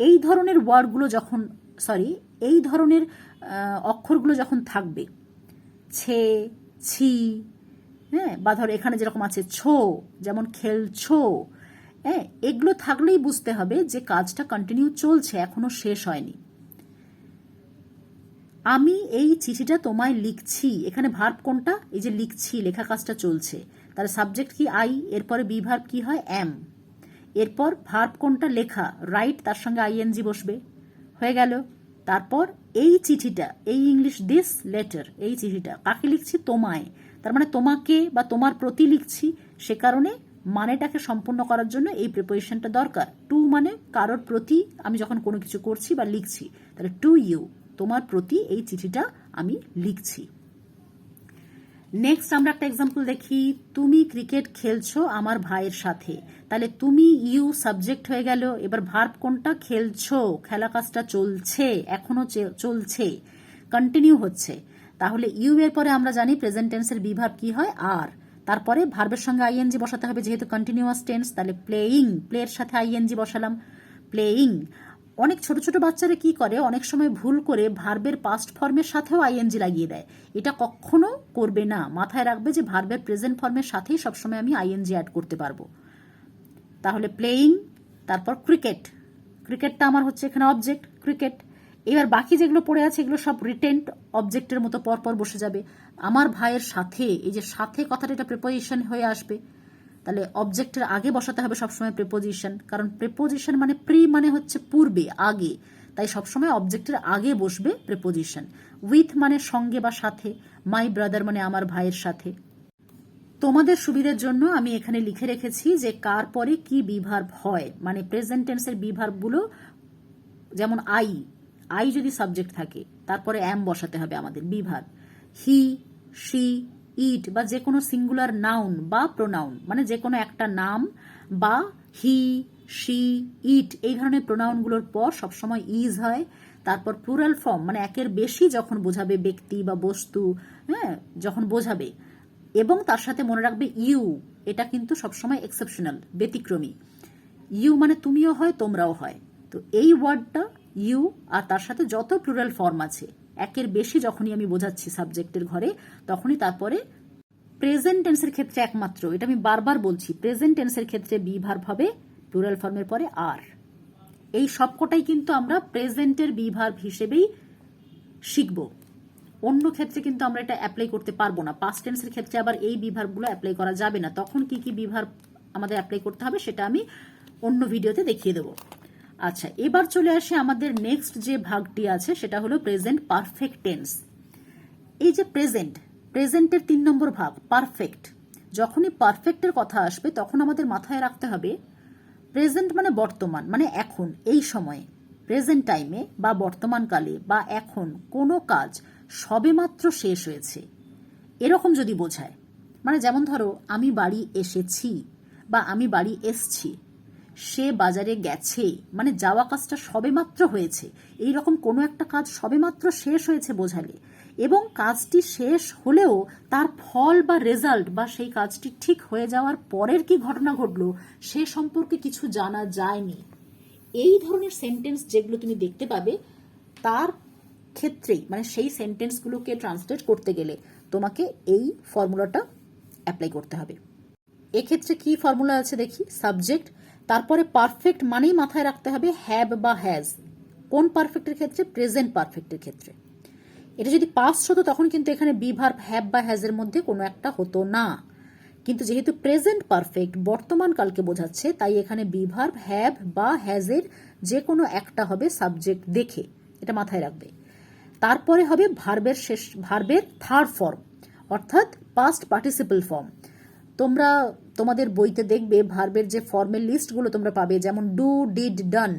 এই ধরনের ওয়ার্ডগুলো যখন, এই ধরনের অক্ষরগুলো যখন থাকবে, ছে, ছি, হ্যাঁ, বা ধরো এখানে যেরকম আছে ছো, যেমন খেলছো, হ্যাঁ, এগুলো থাকলেই বুঝতে হবে যে কাজটা কন্টিনিউ চলছে, এখনো শেষ হয়নি। আমি এই চিঠিটা তোমায় লিখছি, এখানে ভার্ব কোনটা, এই যে লিখছি, লেখা কাজটা চলছে, তাহলে সাবজেক্ট কি আই, এরপরে বি ভার্ব কি হয় অ্যাম, এরপর ভার্ব কোনটা লেখা, রাইট, তার সঙ্গে আইএনজি বসবে, হয়ে গেল। তারপর এই চিঠিটা, এই ইংলিশ দিস লেটার, এই চিঠিটা কাকে লিখছি, তোমায়, তার মানে তোমাকে বা তোমার প্রতি লিখছি, সে কারণে মানেটাকে সম্পূর্ণ করার জন্য এই প্রিপোজিশনটা দরকার। টু মানে কারোর প্রতি, আমি যখন কোনো কিছু করছি বা লিখছি, তাহলে টু ইউ, তোমার প্রতি এই চিঠিটা আমি লিখছি। নেক্সট আমরা একটা এক্সাম্পল দেখি, তুমি ক্রিকেট খেলছো আমার ভাইয়ের সাথে, তাহলে তুমি ইউ সাবজেক্ট হয়ে গেল, এবার ভার্ব কোনটা, খেলছো, খেলা কাজটা চলছে, এখনো চলছে, কন্টিনিউ হচ্ছে, তাহলে ইউ এর পরে আমরা জানি প্রেজেন্ট টেন্সের বি ভার্ব কি হয় আর, তারপরে ভার্বের সঙ্গে আইএনজি বসাতে হবে যেহেতু কন্টিনিউয়াস টেন্স, তাহলে প্লেয়িং, প্লের সাথে আইএনজি বসালাম, প্লেয়িং। অনেক ছোট ছোট বাচ্চারা কি করে, অনেক সময় ভুল করে ভার্বের পাস্ট ফর্মের সাথেও আইএনজি লাগিয়ে দেয়, এটা কখনো করবে না, মাথায় রাখবে যে ভার্বের প্রেজেন্ট ফর্মের সাথেই সবসময় আমি আইএনজি অ্যাড করতে পারবো। তাহলে প্লেয়িং, তারপর ক্রিকেট, ক্রিকেটটা আমার হচ্ছে এখানে অবজেক্ট, ক্রিকেট। এবার বাকি যেগুলো পড়ে আছে এগুলো সব রিটেন্ট অবজেক্টের মতো পরপর বসে যাবে। আমার ভাইয়ের সাথে, এই যে সাথে কথাটা, এটা প্রিপোজিশন হয়ে আসবে, তাহলে অবজেক্টের আগে বসাতে হবে সবসময় প্রিপোজিশন, কারণ প্রিপোজিশন মানে প্রি মানে হচ্ছে পূর্বে, আগে, তাই সবসময় অবজেক্টের আগে বসবে প্রিপোজিশন। উইথ মানে সঙ্গে বা সাথে, মাই ব্রাদার মানে আমার ভাইয়ের সাথে। তোমাদের সুবিধার জন্য আমি এখানে লিখে রেখেছি যে কার পরে কি বিভার্ব হয়, মানে প্রেজেন্ট টেন্সের বিভার্বগুলো, যেমন আই, আই যদি সাবজেক্ট থাকে তারপরে অ্যাম বসাতে হবে আমাদের বিভার্ব, হি, শি, ইট বা যে কোনো সিঙ্গুলার নাউন বা প্রোনাউন, মানে যে কোনো একটা নাম বা হি, শি, ইট এই ধরনের প্রোনাউনগুলোর পর সবসময় ইজ হয়, তারপর প্লুরাল ফর্ম মানে একের বেশি যখন বোঝাবে ব্যক্তি বা বস্তু, হ্যাঁ, যখন বোঝাবে, এবং তার সাথে মনে রাখবে ইউ, এটা কিন্তু সবসময় এক্সেপশনাল, ব্যতিক্রমী, ইউ মানে তুমিও হয় তোমরাও হয়, তো এই ওয়ার্ডটা ইউ আর তার সাথে যত প্লুরাল ফর্ম আছে একের বেশি যখনই আমি বোঝাচ্ছি সাবজেক্টের ঘরে, তখনই তারপরে প্রেজেন্ট টেন্সের ক্ষেত্রে একমাত্র, এটা আমি বারবার বলছি, প্রেজেন্ট টেন্সের ক্ষেত্রে বি ভার্ব হবে প্লুরাল ফর্মের পরে আর। এই সবকটাই কিন্তু আমরা প্রেজেন্টের বি ভার্ব হিসেবেই শিখব, অন্য ক্ষেত্রে কিন্তু আমরা এটা অ্যাপ্লাই করতে পারবো না। পাস্ট টেন্সের ক্ষেত্রে আবার এই বি ভার্বগুলো অ্যাপ্লাই করা যাবে না, তখন কি কি বি ভার্ব আমাদের অ্যাপ্লাই করতে হবে সেটা আমি অন্য ভিডিওতে দেখিয়ে দেবো। আচ্ছা, এবার চলে আসে আমাদের নেক্সট যে ভাগটি আছে সেটা হলো প্রেজেন্ট পারফেক্ট টেন্স। এই যে প্রেজেন্টের 3 নম্বর ভাগ পারফেক্ট, যখনই পারফেক্টের কথা আসবে তখন আমাদের মাথায় রাখতে হবে প্রেজেন্ট মানে বর্তমান, মানে এখন, এই সময়ে, প্রেজেন্ট টাইমে বা বর্তমানকালে বা এখন কোনো কাজ সবেমাত্র শেষ হয়েছে এরকম যদি বোঝায়, মানে যেমন ধরো আমি বাড়ি এসেছি বা আমি বাড়ি এসছি, সে বাজারে গেছে, মানে যাওয়া কাজটা সবেমাত্র হয়েছে, এই রকম কোনো একটা কাজ সবেমাত্র শেষ হয়েছে বোঝালে, এবং কাজটি শেষ হলেও তার ফল বা রেজাল্ট বা সেই কাজটি ঠিক হয়ে যাওয়ার পরের কি ঘটনা ঘটলো সে সম্পর্কে কিছু জানা যায়নি, এই ধরনের সেন্টেন্স যেগুলো তুমি দেখতে পাবে তার ক্ষেত্রেই, মানে সেই সেন্টেন্সগুলোকে ট্রান্সলেট করতে গেলে তোমাকে এই ফর্মুলাটা অ্যাপ্লাই করতে হবে। এক্ষেত্রে কি ফর্মুলা আছে দেখি, সাবজেক্ট, তারপরে পারফেক্ট মানেই মাথায় রাখতে হবে হ্যাভ বা হ্যাজ, কোন পারফেক্টের ক্ষেত্রে, প্রেজেন্ট পারফেক্টের ক্ষেত্রে। এটা যদি পাস্ট হতো তখন কিন্তু এখানে বি ভার্ব হ্যাভ বা হ্যাজের মধ্যে কোনো একটা হতো না, কিন্তু যেহেতু প্রেজেন্ট পারফেক্ট বর্তমান কালকে বোঝাচ্ছে তাই এখানে বি ভার্ব হ্যাভ বা হ্যাজের যে কোনো একটা হবে সাবজেক্ট দেখে, এটা মাথায় রাখবে। তারপরে হবে ভার্বের থার্ড ফর্ম, অর্থাৎ পাস্ট পার্টিসিপল ফর্ম। তোমরা তোমাদের বইতে দেখবে ভার্বের যে ফর্মের লিস্টগুলো তোমরা পাবে, যেমন ডু, ডিড, ডান,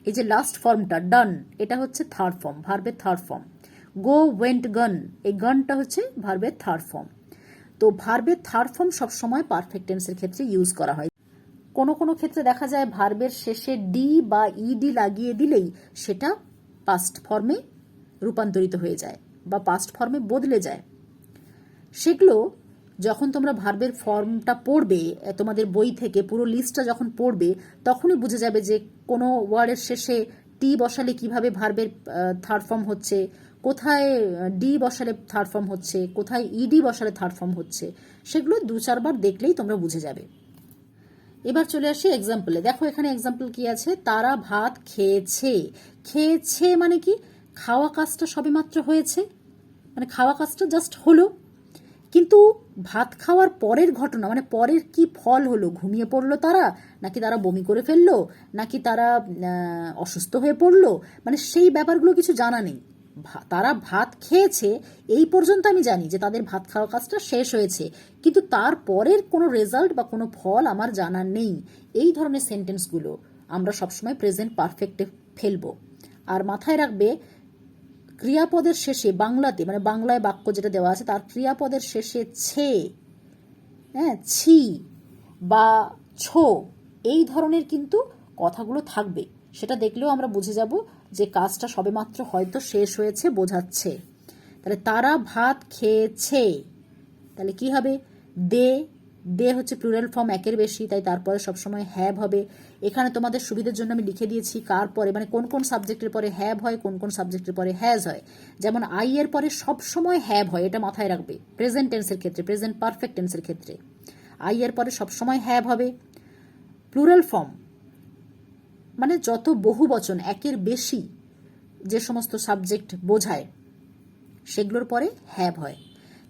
এই যে লাস্ট ফর্মটা ডান, এটা হচ্ছে থার্ড ফর্ম, ভার্বের থার্ড ফর্ম। গো, ওয়েন্ট, গন, এই গনটা হচ্ছে ভার্বের থার্ড ফর্ম। তো ভার্বের থার্ড ফর্ম সবসময় পারফেক্ট টেন্সের ক্ষেত্রে ইউজ করা হয়। কোনো কোনো ক্ষেত্রে দেখা যায় ভার্বের শেষে ডি বা ইডি লাগিয়ে দিলেই সেটা পাস্ট ফর্মে রূপান্তরিত হয়ে যায় বা পাস্ট ফর্মে বদলে যায়। সেগুলো যখন তোমরা ভার্বের ফর্মটা পড়বে, তোমাদের বই থেকে পুরো লিস্টটা যখন পড়বে, তখনই বুঝে যাবে যে কোনো ওয়ার্ডের শেষে টি বসালে কিভাবে ভার্বের থার্ড ফর্ম হচ্ছে, কোথায় ডি বসালে থার্ড ফর্ম হচ্ছে, কোথায় ইডি বসালে থার্ড ফর্ম হচ্ছে। সেগুলো 2-4 বার দেখলেই তোমরা বুঝে যাবে। এবার চলে আসি এক্সাম্পলে। দেখো এখানে এক্সাম্পল কি আছে, তারা ভাত খেয়েছে। খেয়েছে মানে কি, খাওয়া কাজটা সবেমাত্র হয়েছে, মানে খাওয়া কাজটা জাস্ট হলো, কিন্তু ভাত খাওয়ার পরের ঘটনা মানে পরের কি ফল হলো, ঘুমিয়ে পড়লো তারা, নাকি তারা বমি করে ফেললো, নাকি তারা অসুস্থ হয়ে পড়লো, মানে সেই ব্যাপারগুলো কিছু জানা নেই। তারা ভাত খেয়েছে এই পর্যন্ত আমি জানি যে তাদের ভাত খাওয়া কাজটা শেষ হয়েছে, কিন্তু তার পরের কোনো রেজাল্ট বা কোনো ফল আমার জানা নেই। এই ধরনের সেন্টেন্সগুলো আমরা সবসময় প্রেজেন্ট পারফেক্টে ফেলবো। আর মাথায় রাখবে, ক্রিয়াপদের শেষে বাংলাতে, মানে বাংলায় বাক্য যেটা দেওয়া আছে তার ক্রিয়াপদের শেষে ছে, হ্যাঁ, ছি বা ছো, এই ধরনের কিন্তু কথাগুলো থাকবে। সেটা দেখলেও আমরা বুঝে যাব যে কাজটা সবেমাত্র হয়তো শেষ হয়েছে বোঝাচ্ছে। তাহলে তারা ভাত খেয়েছে, তাহলে কি হবে, দে, দে হচ্ছে প্লুরাল ফর্ম একের বেশি, তাই তারপরে সবসময় হ্যাভ হবে। এখানে তোমাদের সুবিধার জন্য আমি লিখে দিয়েছি কার পরে, মানে কোন কোন সাবজেক্টের পরে হ্যাভ হয়, কোন কোন সাবজেক্টের পরে হ্যাজ হয়। যেমন আই এর পরে সবসময় হ্যাভ হয়, এটা মাথায় রাখবে প্রেজেন্ট টেন্সের ক্ষেত্রে, প্রেজেন্ট পারফেক্ট টেন্সের ক্ষেত্রে আই এর পরে সবসময় হ্যাভ হবে। প্লুরাল ফর্ম মানে যত বহু বচন একের বেশি যে সমস্ত সাবজেক্ট বোঝায় সেগুলোর পরে হ্যাভ হয়।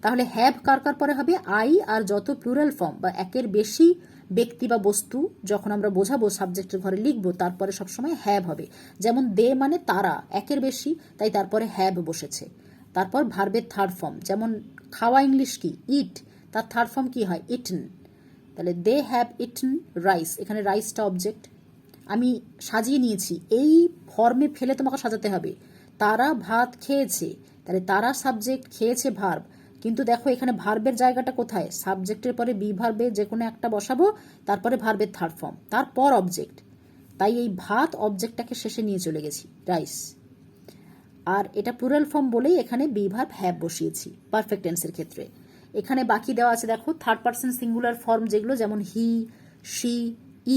তাহলে হ্যাভ কার কার পরে হবে, আই আর যত প্লুরাল ফর্ম বা একের বেশি ব্যক্তি বা বস্তু যখন আমরা বোঝাবো সাবজেক্টের ঘরে লিখবো, তারপরে সবসময় হ্যাভ হবে। যেমন দে মানে তারা, একের বেশি, তাই তারপরে হ্যাভ বসেছে। তারপর ভার্বের থার্ড ফর্ম, যেমন খাওয়া ইংলিশ কি, ইট, তার থার্ড ফর্ম কি হয়, ইটন। তাহলে দে হ্যাভ ইটন রাইস, এখানে রাইসটা অবজেক্ট আমি সাজিয়ে নিয়েছি, এই ফর্মে ফেলে তোমাকে সাজাতে হবে। তারা ভাত খেয়েছে, তাহলে তারা সাবজেক্ট, খেয়েছে ভার্ব, কিন্তু দেখো এখানে ভার্বের জায়গাটা কোথায়, সাবজেক্টের পরে বি ভার্বে যে কোনো একটা বসাবো, তারপরে ভার্বের থার্ড ফর্ম, তারপর অবজেক্ট, তাই এই ভাত অবজেক্টটাকে শেষে নিয়ে চলে গেছি, রাইস। আর এটা প্লুরাল ফর্ম বলেই এখানে বি ভার্ব হ্যাভ বসিয়েছি পারফেক্ট টেন্সের ক্ষেত্রে। এখানে বাকি দেওয়া আছে দেখো থার্ড পারসন সিঙ্গুলার ফর্ম যেগুলো, যেমন হি, শি,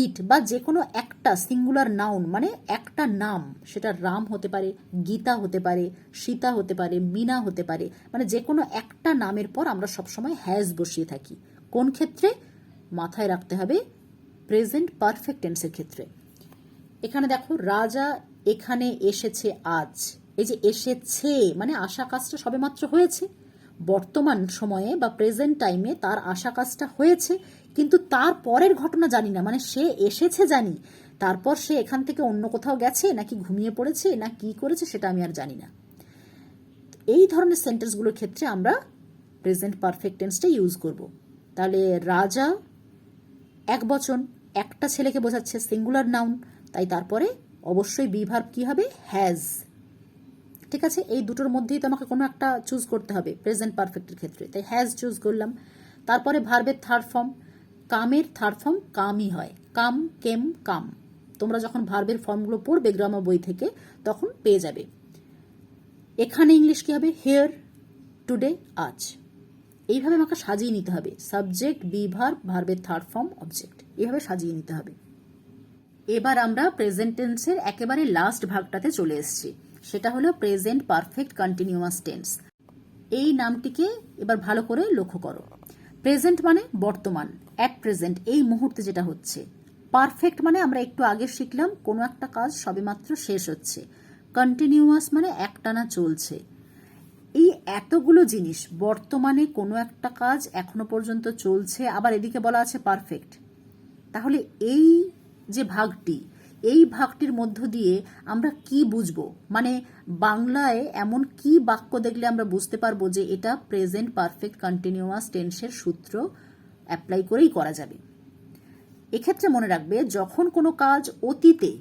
ইট, বা যে কোনো একটা সিঙ্গুলার নাউন মানে একটা নাম, সেটা রাম হতে পারে, গীতা হতে পারে, সীতা হতে পারে, মিনা হতে পারে, মানে যে কোনো একটা নামের পর আমরা সবসময় হ্যাজ বসিয়ে থাকি। কোন ক্ষেত্রে, মাথায় রাখতে হবে প্রেজেন্ট পারফেক্ট টেন্সের ক্ষেত্রে। এখানে দেখো রাজা এখানে এসেছে আজ, এই যে এসেছে মানে আশা কাজটা সবেমাত্র হয়েছে, বর্তমান সময়ে বা প্রেজেন্ট টাইমে তার আশা কাজটা হয়েছে, কিন্তু তার পরের ঘটনা জানি না, মানে সে এসেছে জানি, তারপর সে এখান থেকে অন্য কোথাও গেছে নাকি ঘুমিয়ে পড়েছে না কি করেছে সেটা আমি আর জানি না। এই ধরনের সেন্টেন্সগুলোর ক্ষেত্রে আমরা প্রেজেন্ট পারফেক্ট টেন্সটা ইউজ করব। তাহলে রাজা এক বচন, একটা ছেলেকে বোঝাচ্ছে, সিঙ্গুলার নাউন, তাই তারপরে অবশ্যই বি ভার্ব কি হবে, হ্যাজ। ঠিক আছে, এই দুটোর মধ্যেই তো আমাকে কোনো একটা চুজ করতে হবে প্রেজেন্ট পারফেক্টের ক্ষেত্রে, তাই হ্যাজ চুজ করলাম। তারপরে ভার্বের থার্ড ফর্ম, কামের থার্ড ফর্ম কামই হয়, কাম, কেম, কাম। তোমরা যখন ভার্বের ফর্মগুলো পড়বে গ্রামার বই থেকে তখন পেয়ে যাবে। এখানে ইংলিশ কি হবে, হেয়ার, টুডে, আজ। এইভাবে আমাকে সাজিয়ে নিতে হবে, সাবজেক্ট, বি ভার্ব, ভার্বের থার্ড ফর্ম, অবজেক্ট, এইভাবে সাজিয়ে নিতে হবে। এবার আমরা প্রেজেন্ট টেন্সের একেবারে লাস্ট ভাগটাতে চলে এসেছি, সেটা হলো প্রেজেন্ট পারফেক্ট কন্টিনিউয়াস টেন্স। এই নামটিকে এবার ভালো করে লক্ষ্য করো। প্রেজেন্ট মানে বর্তমান, অ্যাট প্রেজেন্ট, এই মুহূর্তে যেটা হচ্ছে। পারফেক্ট মানে আমরা একটু আগে শিখলাম কোনো একটা কাজ সবেমাত্র শেষ হচ্ছে। কন্টিনিউয়াস মানে একটানা চলছে। এই এতগুলো জিনিস, বর্তমানে কোনো একটা কাজ এখনো পর্যন্ত চলছে, আবার এদিকে বলা আছে পারফেক্ট। তাহলে এই যে ভাগটি, এই ভাগটির মধ্য দিয়ে আমরা কি বুঝবো, মানে বাংলায় এমন কি বাক্য দেখলে আমরা বুঝতে পারবো যে এটা প্রেজেন্ট পারফেক্ট কন্টিনিউয়াস টেন্সের সূত্র অ্যাপ্লাই করেই করা যাবে। এক্ষেত্রে মনে রাখবে, যখন কোনো কাজ অতীতে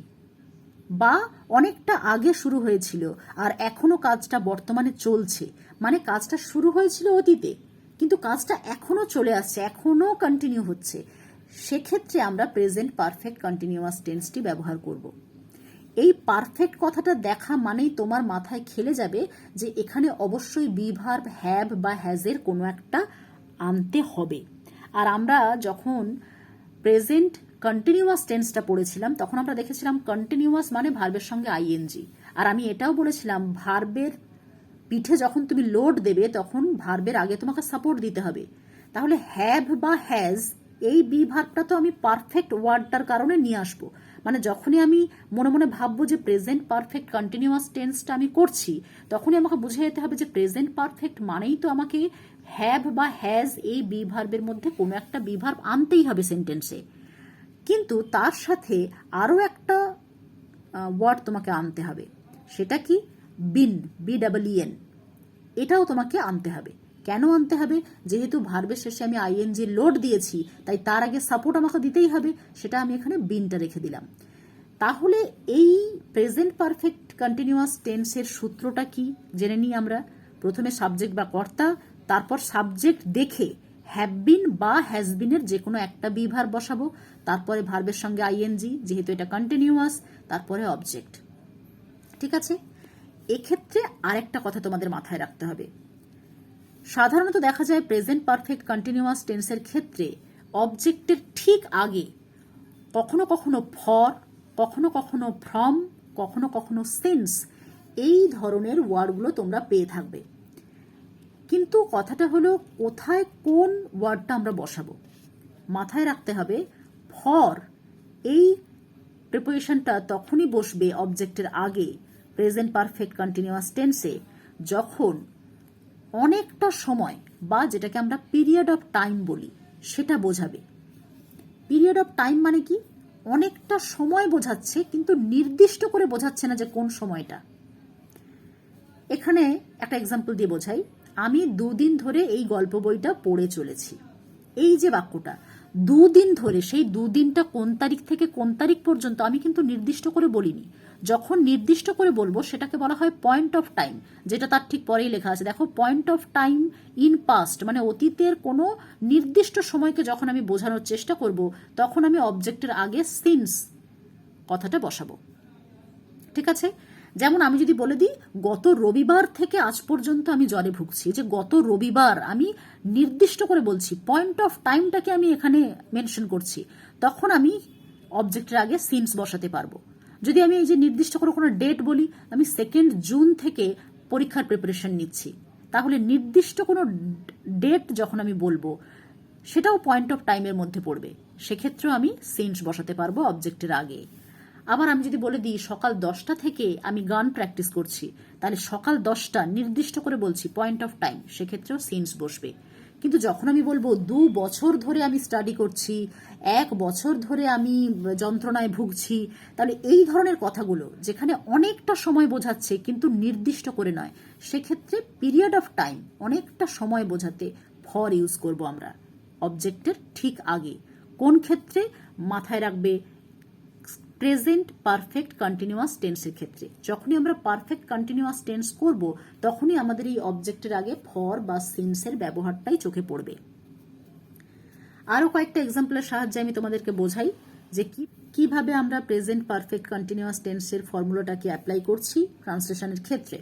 বা অনেকটা আগে শুরু হয়েছিল আর এখনো কাজটা বর্তমানে চলছে, মানে কাজটা শুরু হয়েছিল অতীতে কিন্তু কাজটা এখনো চলে আসছে, এখনো কন্টিনিউ হচ্ছে, সেক্ষেত্রে আমরা প্রেজেন্ট পারফেক্ট কন্টিনিউয়াস টেন্সটি ব্যবহার করব। এই পারফেক্ট কথাটা দেখা মানেই তোমার মাথায় খেলে যাবে যে এখানে অবশ্যই বি ভার্ব হ্যাভ বা হ্যাজের কোনো একটা আনতে হবে। আর আমরা যখন প্রেজেন্ট কন্টিনিউয়াস টেন্সটা পড়েছিলাম তখন আমরা দেখেছিলাম কন্টিনিউয়াস মানে ভার্বের সঙ্গে আইএনজি। আর আমি এটাও বলেছিলাম ভার্বের পিঠে যখন তুমি লোড দেবে তখন ভার্বের আগে তোমাকে সাপোর্ট দিতে হবে। তাহলে হ্যাভ বা হ্যাজ এই বি ভার্বটা তো আমি পারফেক্ট ওয়ার্ডটার কারণে নিয়ে আসবো। মানে যখনই আমি মনে মনে ভাববো যে প্রেজেন্ট পারফেক্ট কন্টিনিউয়াস টেন্সটা আমি করছি, তখনই আমাকে বুঝে যেতে হবে যে প্রেজেন্ট পারফেক্ট মানেই তো আমাকে হ্যাভ বা হ্যাজ এই বি ভার্বের মধ্যে কোনো একটা বি ভার্ব আনতেই হবে সেন্টেন্সে। কিন্তু তার সাথে আরও একটা ওয়ার্ড তোমাকে আনতে হবে। সেটা কি? বিন, BEEN। এটাও তোমাকে আনতে হবে। কেন আনতে হবে? যেহেতু ভার্বের শেষে আমি আইএনজি লোড দিয়েছি, তাই তার আগে সাপোর্ট আমাকে দিতেই হবে। সেটা আমি এখানে বিনটা রেখে দিলাম। তাহলে এই প্রেজেন্ট পারফেক্ট কন্টিনিউয়াস টেন্সের সূত্রটা কি জেনে নিই আমরা। প্রথমে সাবজেক্ট বা কর্তা, তারপর সাবজেক্ট দেখে হ্যাভ বিন বা হ্যাজ বিনের যে কোনো একটা বি ভার্ব বসাবো, তারপরে ভার্বের সঙ্গে আইএনজি যেহেতু এটা কন্টিনিউয়াস, তারপরে অবজেক্ট। ঠিক আছে? এক্ষেত্রে আরেকটা কথা তোমাদের মাথায় রাখতে হবে। সাধারণত দেখা যায় প্রেজেন্ট পারফেক্ট কন্টিনিউয়াস টেন্সের ক্ষেত্রে অবজেক্টের ঠিক আগে কখনো কখনো ফর, কখনো কখনো ফ্রম, কখনো কখনো সিন্স এই ধরনের ওয়ার্ডগুলো তোমরা পেয়ে থাকবে। কিন্তু কথাটা হলো কোথায় কোন ওয়ার্ডটা আমরা বসাবো। মাথায় রাখতে হবে ফর এই প্রিপোজিশনটা তখনই বসবে অবজেক্টের আগে প্রেজেন্ট পারফেক্ট কন্টিনিউয়াস টেন্সে যখন অনেকটা সময় বা যেটাকে আমরা পিরিয়ড অফ টাইম বলি সেটা বোঝাবে। পিরিয়ড অফ টাইম মানে কি? অনেকটা সময় বোঝাচ্ছে কিন্তু নির্দিষ্ট করে বোঝাচ্ছে না যে কোন সময়টা। এখানে একটা এক্সাম্পল দিয়ে বোঝাই। আমি 2 দিন ধরে এই গল্প বইটা পড়ে চলেছি। এই যে বাক্যটা 2 দিন ধরে, সেই 2 দিনটা কোন তারিখ থেকে কোন তারিখ পর্যন্ত আমি কিন্তু নির্দিষ্ট করে বলিনি। যখন নির্দিষ্ট করে বলবো সেটাকে বলা হয় পয়েন্ট অফ টাইম, যেটা তার ঠিক পরেই লেখা আছে। দেখো, point of time in past মানে অতীতের কোনো নির্দিষ্ট সময়কে যখন আমি বোঝানোর চেষ্টা করব তখন আমি অবজেক্টের আগে সিন্স কথাটা বসাবো। ঠিক আছে? যেমন আমি যদি বলে দিই গত রবিবার থেকে আজ পর্যন্ত আমি জ্বরে ভুগছি, যে গত রবিবার আমি নির্দিষ্ট করে বলছি, পয়েন্ট অফ টাইমটাকে আমি এখানে মেনশন করছি, তখন আমি অবজেক্টের আগে সিন্স বসাতে পারবো। যদি আমি এই যে নির্দিষ্ট করে কোনো ডেট বলি, আমি 2 জুন থেকে পরীক্ষার প্রিপারেশন নিচ্ছি, তাহলে নির্দিষ্ট কোনো ডেট যখন আমি বলবো সেটাও পয়েন্ট অফ টাইমের মধ্যে পড়বে, সেক্ষেত্রেও আমি সিন্স বসাতে পারবো অবজেক্টের আগে। আবার আমি যদি বলে দিই সকাল 10টা থেকে আমি গান প্র্যাকটিস করছি, তাহলে সকাল 10টা নির্দিষ্ট করে বলছি, পয়েন্ট অফ টাইম, সেক্ষেত্রেও সিন্স বসবে। কিন্তু যখন আমি বলবো 2 বছর ধরে আমি স্টাডি করছি, 1 বছর ধরে আমি যন্ত্রণায় ভুগছি, তাহলে এই ধরনের কথাগুলো যেখানে অনেকটা সময় বোঝাচ্ছে কিন্তু নির্দিষ্ট করে নয়, সেক্ষেত্রে পিরিয়ড অফ টাইম অনেকটা সময় বোঝাতে ফর ইউজ করব আমরা অবজেক্টের ঠিক আগে। কোন ক্ষেত্রে? মাথায় রাখবে প্রেজেন্ট পারফেক্ট কন্টিনিউয়াস টেন্সের ক্ষেত্রে। যখনই আমরা পারফেক্ট কন্টিনিউয়াস টেন্স করব তখনই আমাদের এই অবজেক্টের আগে ফর বা সিন্সের ব্যবহারটাই চোখে পড়বে। আরও কয়েকটা এক্সাম্পলের সাহায্যে আমি তোমাদেরকে বোঝাই যে কিভাবে আমরা প্রেজেন্ট পারফেক্ট কন্টিনিউয়াস টেন্সের ফর্মুলাটাকে অ্যাপ্লাই করছি ট্রান্সলেশনের ক্ষেত্রে।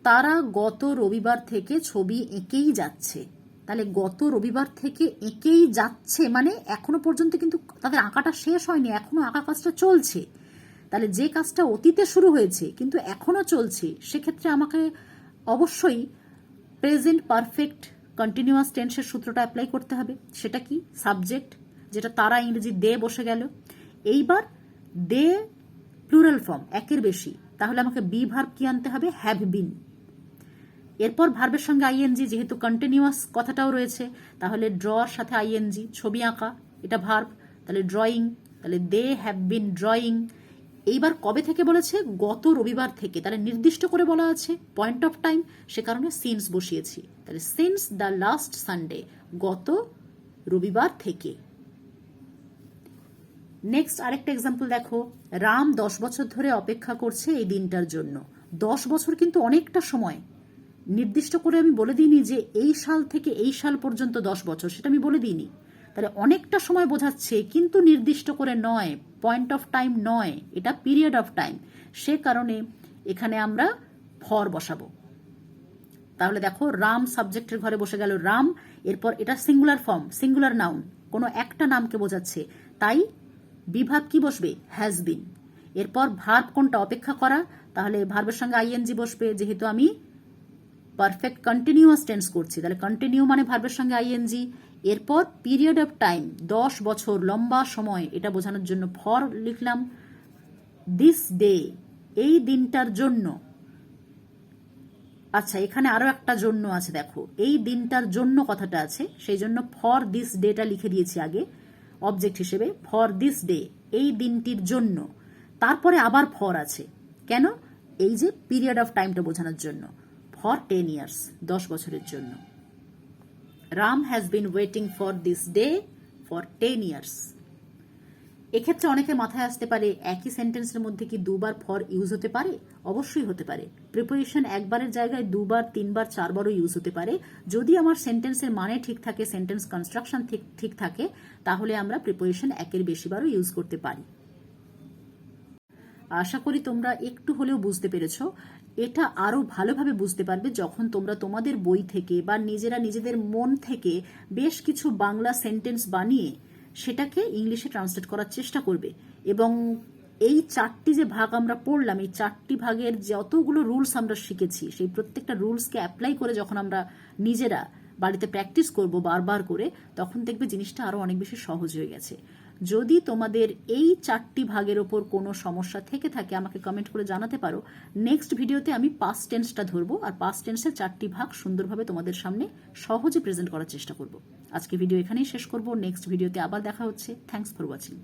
তারা গত রবিবার থেকে ছবি এঁকেই যাচ্ছে। তাহলে গত রবিবার থেকে এঁকেই যাচ্ছে মানে এখনো পর্যন্ত কিন্তু তাদের আঁকাটা শেষ হয়নি, এখনো আঁকা কাজটা চলছে। তাহলে যে কাজটা অতীতে শুরু হয়েছে কিন্তু এখনো চলছে, সেক্ষেত্রে আমাকে অবশ্যই প্রেজেন্ট পারফেক্ট কন্টিনিউয়াস টেন্সের সূত্রটা অ্যাপ্লাই করতে হবে। সেটা কি? সাবজেক্ট, যেটা তারা ইংরেজি দে বসে গেল। এইবার দে প্লুরাল ফর্ম, একের বেশি, তাহলে আমাকে বি ভার্ব কি আনতে হবে? Have been. এরপর ভার্বের সঙ্গে আইএনজি, যেহেতু কন্টিনিউয়াস কথাটাও রয়েছে, তাহলে ড্রর সাথে আইএনজি, ছবি আঁকা, এটা ভার্ব, তাহলে ড্রয়িং, তাহলে দে হ্যাভ বিন ড্রয়িং। এইবার কবে থেকে বলেছে? গত রবিবার থেকে, তাহলে নির্দিষ্ট করে বলা আছে পয়েন্ট অফ টাইম, সে কারণে সিন্স বসিয়েছি। তাহলে সিন্স দ্য লাস্ট সানডে, গত রবিবার থেকে। নেক্সট আরেকটা এক্সাম্পল দেখো, রাম 10 বছর ধরে অপেক্ষা করছে এই দিনটার জন্য। 10 বছর কিন্তু অনেকটা সময়, নির্দিষ্ট করে আমি বলে দিইনি যে এই সাল থেকে এই সাল পর্যন্ত 10 বছর, সেটা আমি বলে দিইনি। তাহলে অনেকটা সময় বোঝাচ্ছে, কিন্তু নির্দিষ্ট করে নয়, পয়েন্ট অফ টাইম নয়, এটা পিরিয়ড অফ টাইম। সে কারণে এখানে আমরা ফর বসাবো। তাহলে দেখো, রাম সাবজেক্টের ঘরে বসে গেল রাম, এরপর এটা সিঙ্গুলার ফর্ম, সিঙ্গুলার নাউন, কোনো একটা নামকে বোঝাচ্ছে, তাই বিভাগ কি বসবে? Has been. এরপর ভার্ব কোনটা? অপেক্ষা করা, তাহলে ভার্বের সঙ্গে আইএনজি বসবে, যেহেতু আমি পারফেক্ট কন্টিনিউয়াস টেন্স করছি, তাহলে কন্টিনিউ মানে ভার্বের সঙ্গে আইএনজি। এরপর পিরিয়ড অফ টাইম, 10 বছর, লম্বা সময়, এটা বোঝানোর জন্য ফর লিখলাম। দিস ডে, এই দিনটার জন্য। আচ্ছা, এখানে আরো একটা জন্য আছে, দেখো এই দিনটার জন্য কথাটা আছে, সেই জন্য ফর দিস ডেটা লিখে দিয়েছি আগে অবজেক্ট হিসেবে, ফর দিস ডে, এই দিনটির জন্য। তারপরে আবার ফর আছে, কেন? এই যে পিরিয়ড অফ টাইমটা বোঝানোর জন্য, ফর 10 ইয়ার্স, 10 বছরের জন্য। Ram has been waiting for this day for 10 years. এক্ষেত্রে অনেকের মাথায় আসতে পারে, একই সেন্টেন্সের মধ্যে কি দুবার ফর ইউজ হতে পারে? অবশ্যই হতে পারে। প্রিপোজিশন একবারের জায়গায় দুবার, তিনবার, চারবারও ইউজ হতে পারে। যদি আমার সেন্টেন্সের মানে ঠিক থাকে, সেন্টেন্স কনস্ট্রাকশন ঠিক থাকে, তাহলে আমরা প্রিপোজিশন একের বেশিবারও ইউজ করতে পারি। আশা করি তোমরা একটু হলেও বুঝতে পেরেছো। এটা আরো ভালোভাবে বুঝতে পারবে যখন তোমরা তোমাদের বই থেকে বা নিজেরা নিজেদের মন থেকে বেশ কিছু বাংলা সেন্টেন্স বানিয়ে সেটাকে ইংলিশে ট্রান্সলেট করার চেষ্টা করবে। এবং এই 4টি যে ভাগ আমরা পড়লাম, এই 4টি ভাগের যতগুলো রুলস আমরা শিখেছি, সেই প্রত্যেকটা রুলসকে অ্যাপ্লাই করে যখন আমরা নিজেরা বাড়িতে প্র্যাকটিস করব বারবার করে, তখন দেখবে জিনিসটা আরো অনেক বেশি সহজ হয়ে গেছে। যদি তোমাদের এই 4টি ভাগের ওপর কোনো সমস্যা থেকে থাকে, আমাকে কমেন্ট করে জানাতে পারো। নেক্সট ভিডিওতে আমি পাস্ট টেন্সটা ধরবো, আর পাস্ট টেন্সের 4টি ভাগ সুন্দরভাবে তোমাদের সামনে সহজে প্রেজেন্ট করার চেষ্টা করব। আজকে ভিডিও এখানেই শেষ করব, নেক্সট ভিডিওতে আবার দেখা হচ্ছে। Thanks for watching.